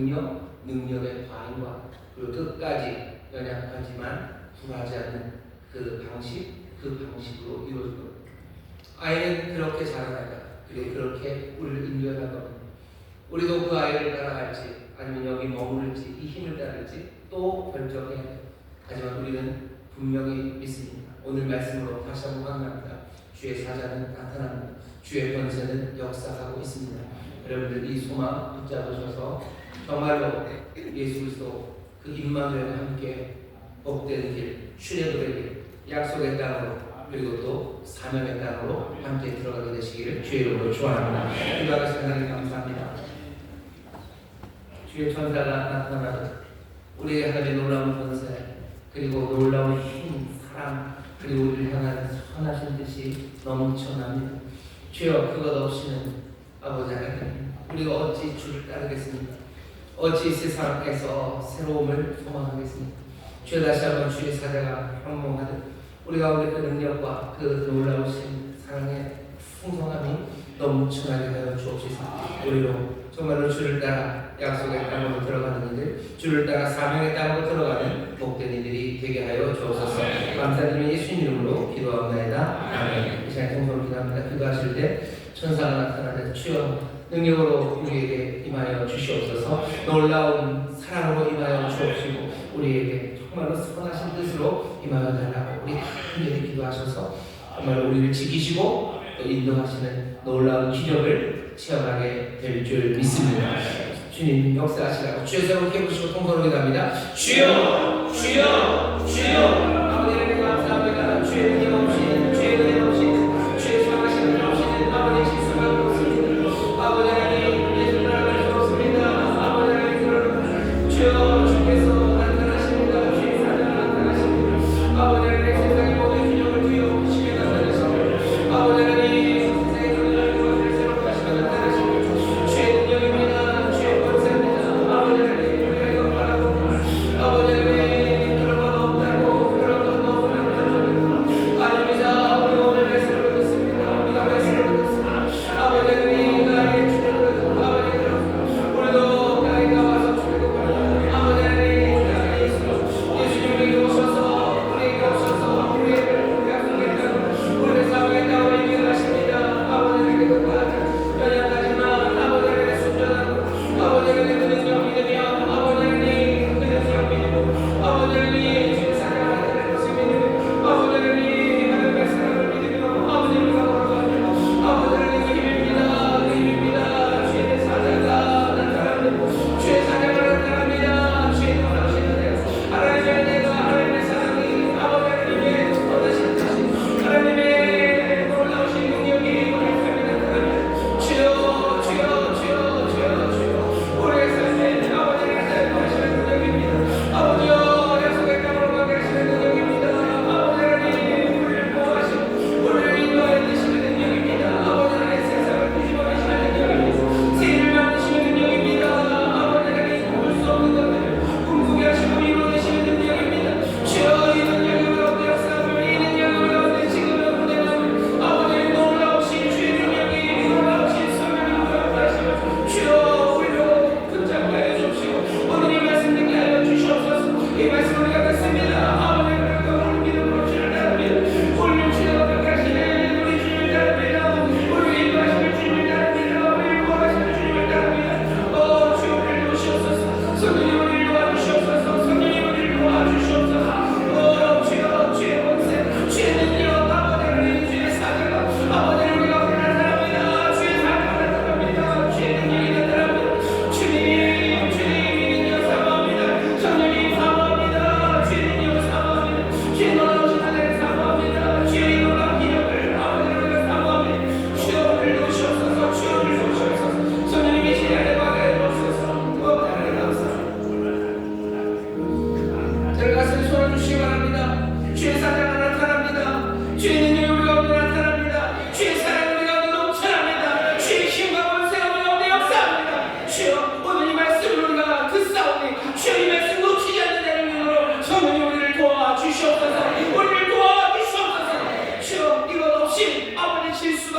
능력의 발휘와 그리고 끝까지 연약하지만 불하지 않는 그 방식으로 이루어질 겁니다. 아이는 그렇게 자라나가, 그리고 그렇게 우리를 인도할 겁니다. 우리도 그 아이를 따라갈지 아니면 여기 머무를지 이 힘을 따를지 또 결정해야 돼요. 하지만 우리는 분명히 믿습니다. 오늘 말씀으로 다시 한번 확인합니다. 주의 사자는 나타납니다. 주의 권세는 역사하고 있습니다. 여러분들 이 소망 붙잡으셔서 정말로 예수 그리스도 그 임마누엘과 함께 복된 길, 출애굽의 길, 약속의 땅으로 그리고 또 사명의 땅으로 함께 들어가게 되시기를 주의 이름으로 축원합니다. 기도하겠습니다. 하나님 감사합니다. 주의 천사가 나타나도 우리의 하나님의 놀라운 권세 그리고 놀라운 힘, 사랑 그리고 우리를 향한 선하신 뜻이 넘쳐납니다. 주여 그것 없이는 아버지 하나님 우리가 어찌 주를 따르겠습니까? 어찌 세상에서 새로움을 소망하겠습니까? 주여 다시 한번 주의 사자가 현몽하듯 우리 가운데 그 능력과 그 놀라우신 사랑의 풍성함이 넘쳐나게 하여 주옵소서. 우리로 정말로 주를 따라 약속의 땅으로 들어가는 이들, 주를 따라 사명의 땅으로 들어가는 복된 이들이 되게 하여 주옵소서. 감사드리며 예수님 이름으로 기도합니다. 아멘. 이 시간 통성으로 기도합니다. 기도하실 때 천사가 나타나는 주여 능력으로 우리에게 임하여 주시옵소서. 놀라운 사랑으로 임하여 주옵시고 우리에게 정말로 선하신 뜻으로 임하여 달라고 우리 한절히 기도하셔서 정말로 우리를 지키시고 또 인도하시는 놀라운 기적을 체험하게 될 줄 믿습니다. 주님 역사하시라고 주여 세우게 해보시고 통성으로 기도합니다. 주여 주여 주여 아버지 하나님 감사합니다. 주의 능력 없이는 주의 은혜 없이는 주의 사랑하신 분 없이는 아버지 실수가 없습니다. 아버지 하나님 예수 나라갈 수 없습니다. 아버지 하나님 주여 주께서 나타나십니다. 주의 사랑을 나타나십니다. 아버지 하나님 세상의 모든 균형을 뒤엎으시게 나타나십니다. 아버지 하나님 세상의 모든 것을 새롭게 하시며 나타나십니다. 주의 능력입니다. 주의 권세입니다. 아버지 하나님 우리가 이거 바라봅니다. 아버지 하나님 그런 건 없다고 그런 건 없다고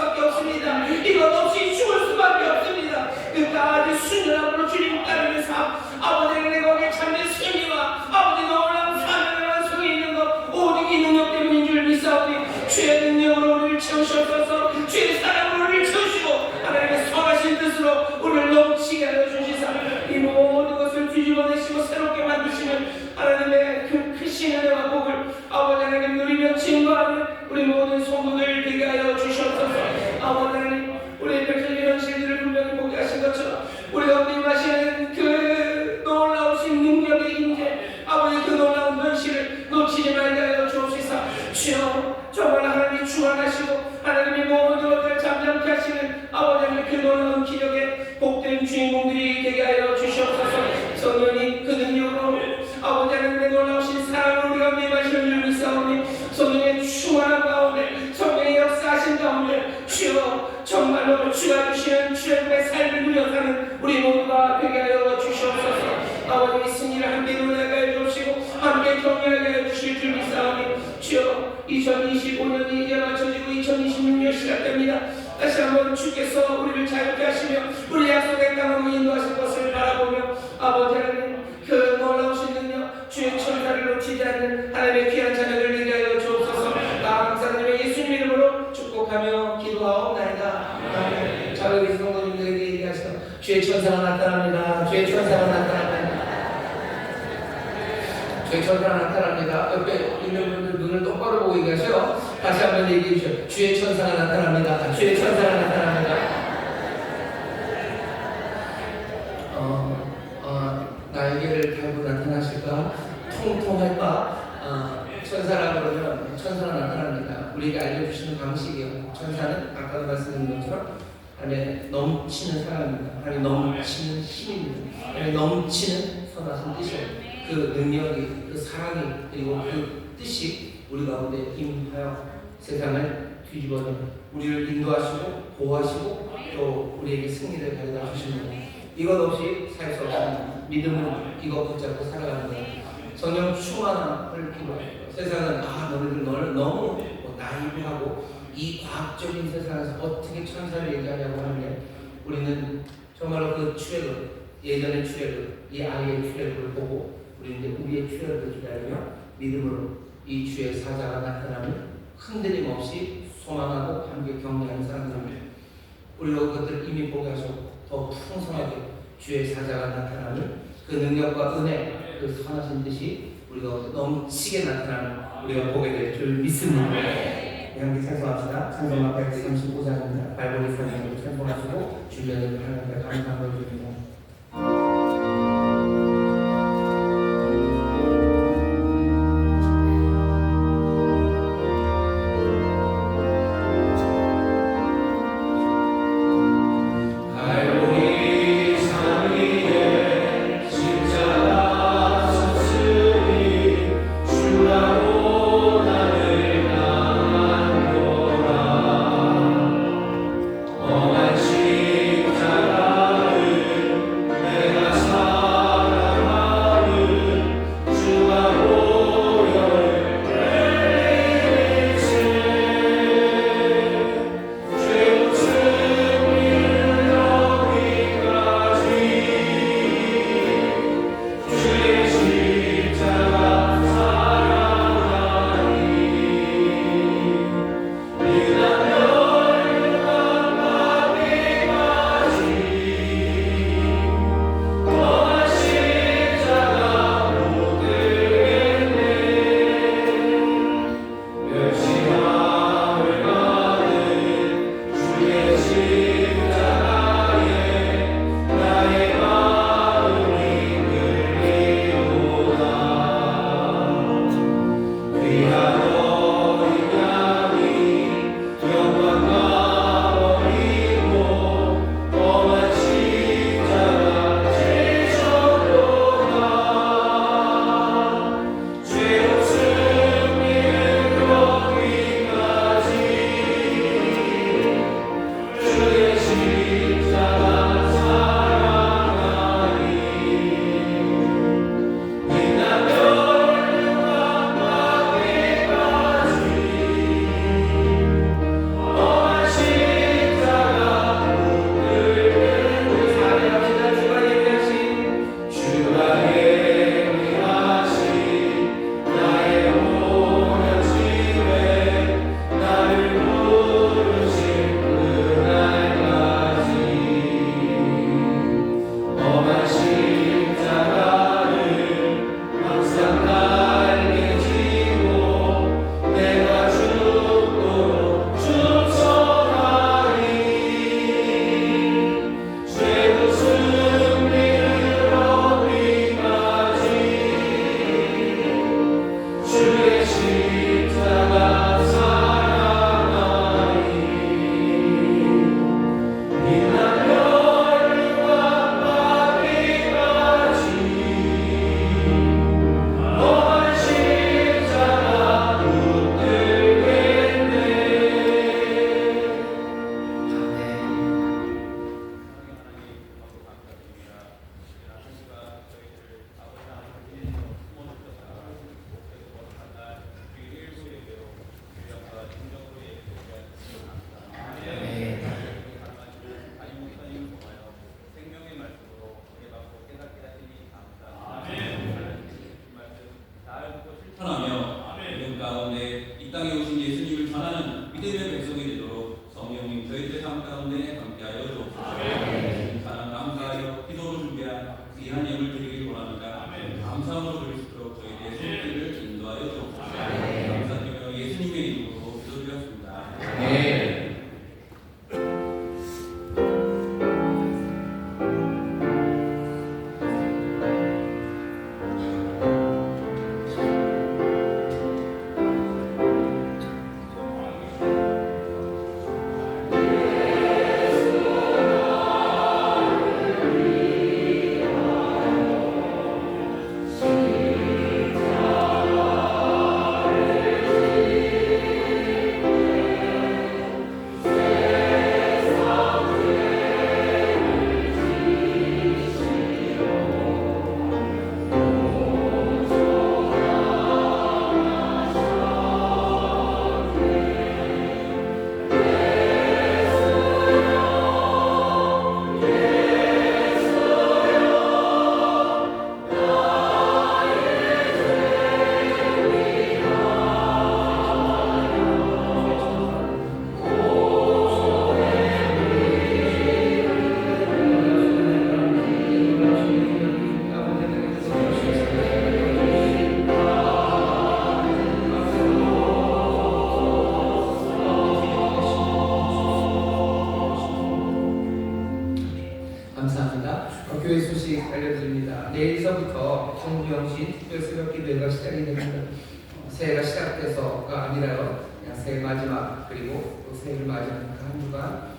수밖에 없습니다. 이것 없이 죽을 수밖에 없습니다. 끝까지 순전함으로 주님 따르는 삶, 아버지의 내 거기에 참된 승리와 아버지 놀라운 사명을 완성해 있는 것 오직 이 능력 때문인 줄 믿사오니 주의 능력으로 우리를 채우셔서 주의 사랑으로 우리를 채우시고 하나님의 선하신 뜻으로 우리를 넘치게 하여 주시사 이 모든 것을 뒤집어내시고 새롭게 만드시는 하나님의 그 크신 은혜와 복을 아버지 하나님 누리며 증거하는 우리 모든 성도들 되게 하여 주시옵소서. 아버지 하나님 우리 백성 이런 실들을 분명히 보게 하신 것처럼 우리 가운데 임하시는 그 놀라우신 능력의 임재 아버지 그 놀라운 변실을 놓치지 말게 하여 주옵시사. 주여 정말 하나님이 주관하시고 하나님이 모든 것들을 잠잠케 하시는 아버지 하나님 그 놀라운 기적의 복된 주인공들이 되게 하여 주시옵소서. 성령님 그 능력으로 아버지 하나님의 놀라우신 사랑으로 우리가 임하시는 줄 믿사오니 성령의 충만한 가운데 성령의 역사하신 가운데 주여 정말로 주가 주시는 주의 삶을 누려 사는 우리 모두가 되게 하여 주시옵소서. 아버지의 승리를 함께 누려가게 해 주시고 함께 격려하게 해 주실 줄 믿사오니 주여 2025년이 이제 마쳐지고 2026년 시작됩니다. 다시 한번 주께서 우리를 자유케 하시며 우리 약속의 땅으로 인도하실 것을 바라보며 아버지 하나님 그 놀라우신 능력 주의 천사를 놓치지 않는 하나님의 귀한 자녀들 되게 하여 주옵소서. 감사드리며 예수님 이름으로 축복하며 기도하옵나이다. 아멘. 자격의 성도님들에게 얘기하시오. 주의 천사가 나타납니다. 주의 천사가 나타납니다. 주의 천사가 나타납니다. 옆에 있는 분들 눈을 똑바로 보고 얘기하세요. 다시 한번 얘기해 주시오. 주의 천사가 나타납니다. 주의 천사가 나타납니다. 날개를 달고 나타나실까? 통통할까? 천사라 그러면 천사가 나타납니다. 우리에게 알려주시는 방식이요. 천사는 아까도 말씀드린 것처럼 하나님의 넘치는 사랑입니다. 하나님의 넘치는 힘입니다. 하나님의 넘치는 선하신 뜻이요. 그 능력이, 그 사랑이, 그리고 그 뜻이 우리 가운데 임하여 세상을 뒤집어내 우리를 인도하시고 보호하시고 또 우리에게 승리를 가져다 주십니다. 이것 없이 살 수 없습니다. 믿음은 이것 붙잡고 살아가는 거예요. 성령 충만함을 기도해요. 세상은 너희들 너무 나이브하고 이 과학적인 세상에서 어떻게 천사를 얘기하냐고 하는데 우리는 정말로 그 출애굽, 예전의 출애굽, 이 아이의 출애굽을 보고 우리는 이제 우리의 출애굽을 기다리며 믿음으로 이 주의 사자가 나타나면 흔들림 없이 소망하고 함께 격려하는 사람들입니다. 우리가 그것들을 이미 보게 하시고 더 풍성하게 주의 사자가 나타나는 그 능력과 은혜, 그 선하신 뜻이 우리가 넘치게 나타나는 우리가 보게 될 줄 믿습니다. 함께 찬송합시다. 찬송가 135장입니다. 발버리 선생님을 찬송하시고 주변을 하나님께 감사함을 드립니다. 험한 십자가 알려드립니다. 내일서부터 성부영신 특별 새벽 기도회가 시작이 됩니다. 새해가 시작돼서가 아니라요. 그냥 새해 마지막 그리고 또 새해를 맞이하는 한 주간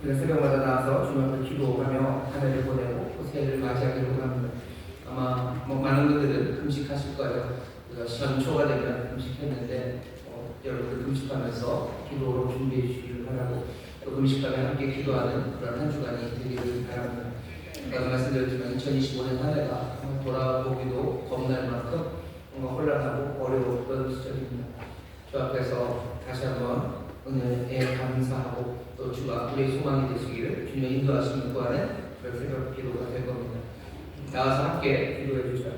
우리가 새벽마다 나와서 주님 앞에 기도하며 한 해를 보내고 또 새해를 맞이하기로 합니다. 아마 많은 분들은 금식하실 거예요. 우리가 시간초가 되면 금식했는데 여러분들 금식하면서 기도로 준비해 주시길 바라고 또 금식하며 함께 기도하는 그런 한 주간이 되기를 바랍니다. 아까 말씀드렸지만 2025년 한 해가 돌아보기도 겁날 만큼 뭔가 혼란하고 어려웠던 시절입니다. 주 앞에서 다시 한번 은혜에 감사하고 또 주가 우리의 소망이 되시기를 주님의 인도하심을 구하는 그런 새벽 기도가 될 겁니다. 나와서 함께 기도해 주자.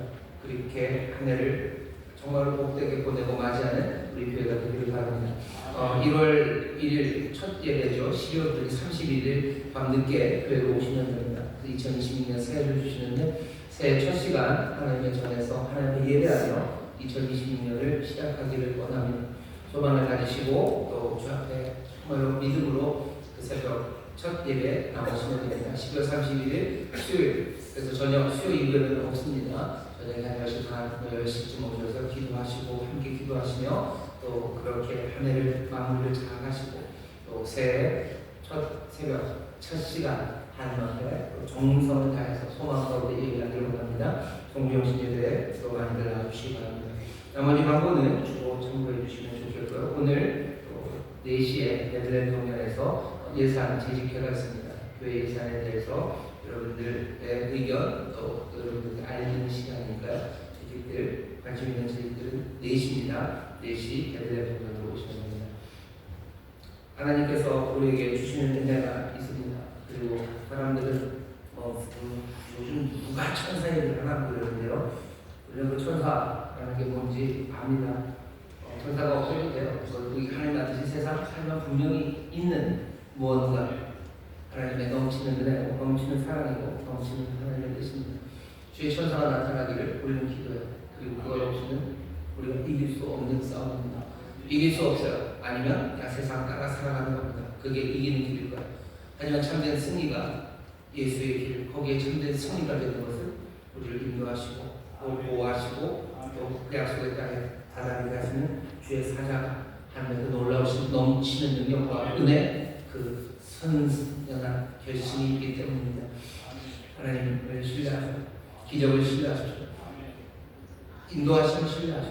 그렇게 한 해를 정말로 복되게 보내고 맞이하는 우리 교회가 되기를 바랍니다. 1월 1일 첫 예배죠. 12월 31일 밤늦게 교회로 오시면 됩니다. 2026년 새해를 주시는데 새해 첫 시간 하나님의 전에서 하나님의 예배하며 2026년을 시작하기를 원합니다. 소망을 가지시고 또 주 앞에 정말로 믿음으로 그 새벽 첫 예배 나오시면 됩니다. 12월 31일 수요일, 그래서 저녁 수요일 예배는 없습니다. 저녁에 한 10시 반, 10시쯤 오셔서 기도하시고 함께 기도하시며 또 그렇게 한 해를 마무리를 잘 하시고 또 새해 첫 새벽 첫 시간 하나님께 정성을 다해서 소망 가운데 예배하기를 원합니다. 성부영신 예배에 또 많이들 나와주시기 바랍니다. 나머지 광고는 주로 참고해 주시면 좋겠고요. 오늘 또 4시에 베들레헴 동면에서 예산 재직회가 있습니다. 교회 예산에 대해서 여러분들의 의견 또 여러분들께 알리는 시간이니까요. 재직들, 관심 있는 재직들은 4시입니다. 4시 베들레헴 동면으로 오시면 됩니다. 하나님께서 우리에게 주시는 은혜가 있습니다. 그리고 사람들은 요즘 누가 천사 얘기를 하나 그러는데요. 우리는 그 천사라는 게 뭔지 압니다. 천사가 없어진대요. 그래서 하나님 아듯이 세상 살면 분명히 있는 무언가 하나님의 넘치는 은혜고 넘치는 사랑이고 넘치는 하나님의 뜻입니다. 주의 천사가 나타나기를 우리는 기도해요. 그리고 그걸 없이는 우리가 이길 수 없는 싸움입니다. 이길 수 없어요. 아니면 그냥 세상 따라 살아가는 겁니다. 그게 이기는 길일 거예요. 하지만 참된 승리가 예수의 길, 거기에 참된 승리가 되는 것을 우리를 인도하시고 또 보호하시고 또 그 약속의 땅에 다다르게 하시는 주의 사자가 하는 그 놀라우신 넘치는 능력과 은혜, 그 선연한 결심이 있기 때문입니다. 하나님을 신뢰하셔, 기적을 신뢰하셔, 인도하심을 신뢰하셔.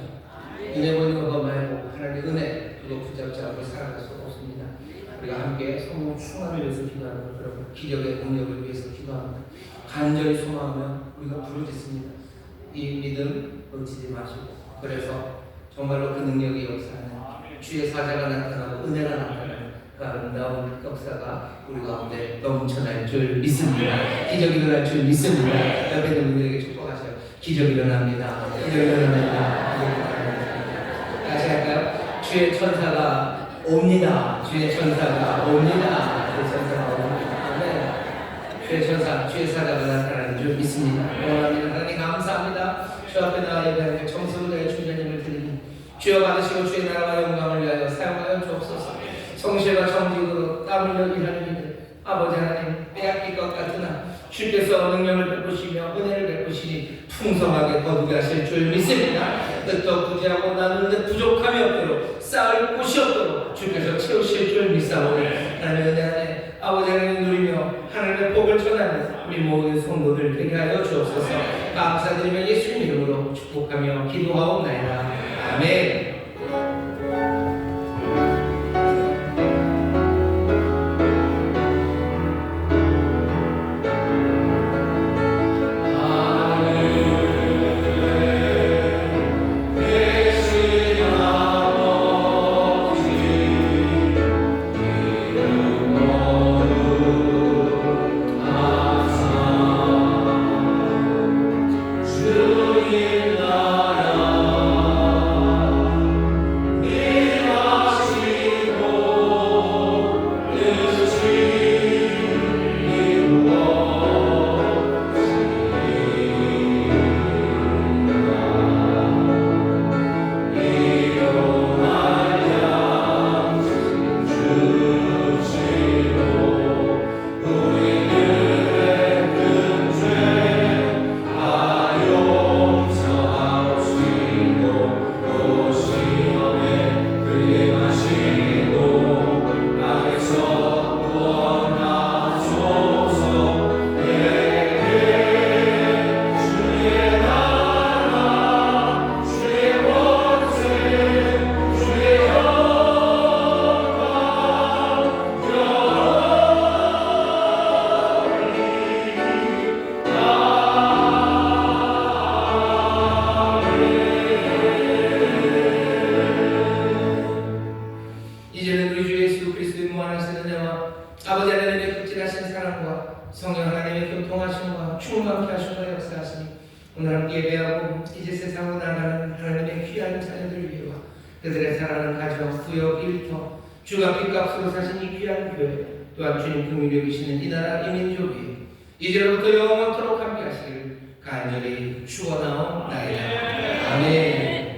은혜 보이는 것 말고 하나님의 은혜 그거 붙잡지 않고 살아갈 수 없습니다. 우리가 함께 성령 충만을 위해서 기도하는 것, 여러분 기적의 능력을 위해서 기도합니다. 간절히 소망하며 우리가 부르짖습니다. 이 믿음 놓치지 마시고 그래서 정말로 그 능력이 역사하는 주의 사자가 나타나고 은혜가 나타나는 그 아름다운 역사가 우리 가운데 넘쳐날 줄 믿습니다. 기적이 일어날 줄 믿습니다. 옆에 있는 분들에게 축복하세요. 기적이 일어납니다. 기적이 일어납니다. 다시 할까요? 주의 천사가 옵니다. 주의 천사가 옵니다. 주의 천사가 옵니다. 네. 주의 천사, 주의 사자가 나타나는 줄 믿습니다. 원합니다. 하나님 감사합니다. 주 앞에 나와 예배하며 정성을 다해 주님을 드리니 주여 받으시고 주의 나라와 영광을 위하여 사용하여 주옵소서. 성실과 정직으로 땀 흘려 일하는 이들 아버지 하나님 빼앗길 것 같으나 주께서 능력을 베푸시며 은혜를 베푸시니 풍성하게 거두게 하실 줄 믿습니다. 뜻도 부재하고 나누는 데 부족함이 없도록 쌓을 곳이 없도록 주께서 채우실 줄 믿사오니 하나님의 은혜 안에 아버지 하나님 누리며 하나님의 복을 전하는 우리 모든 성도들 되게 하여 주옵소서. 감사드리며 예수님 이름으로 축복하며 기도하옵나이다. 아멘. 주의 나라 아버지 하나님의 극진하신 사랑과 성령 하나님의 교통하심과 충만케 하심과 역사하시니 오늘 함께 예배하고 이제 세상으로 나가는 하나님의 귀한 자녀들 위해와 그들의 사랑하는 가정, 구역, 일터, 주가 빚값으로 사신 이 귀한 교회 또한 주님 긍휼히 여기시는 이 나라 이 민족 위에 이제로부터 영원토록 함께 하시기를 간절히 축원하옵나이다. 아멘.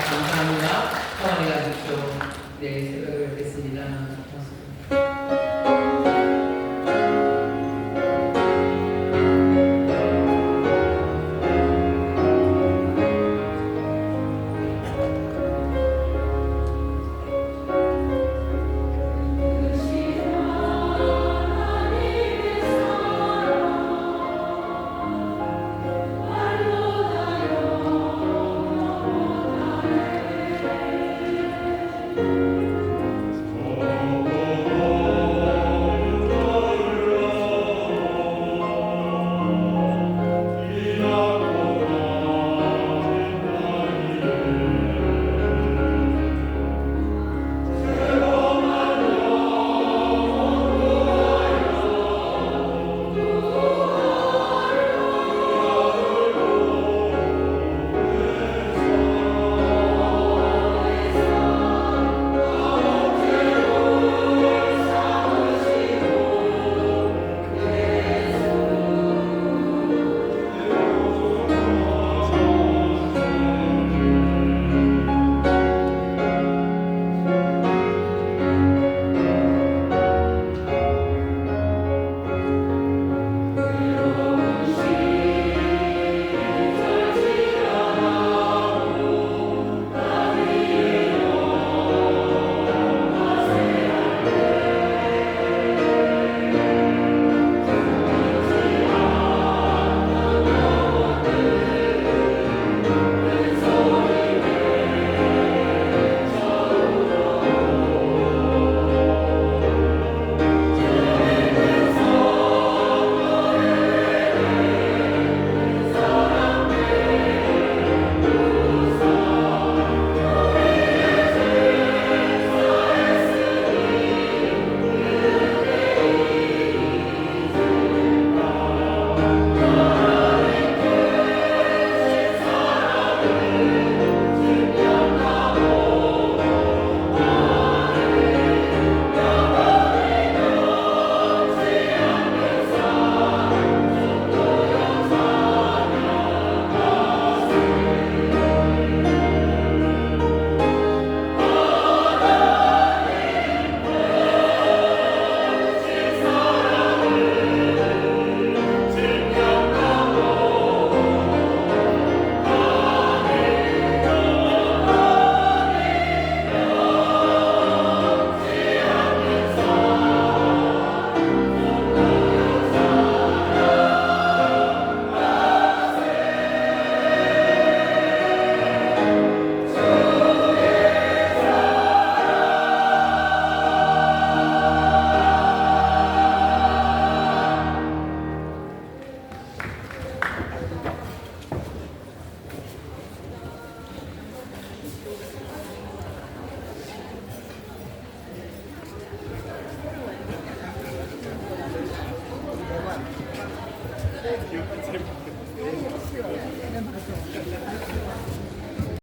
감사합니다. 평안히 가십시오. 네, 새벽에 뵙겠습니다.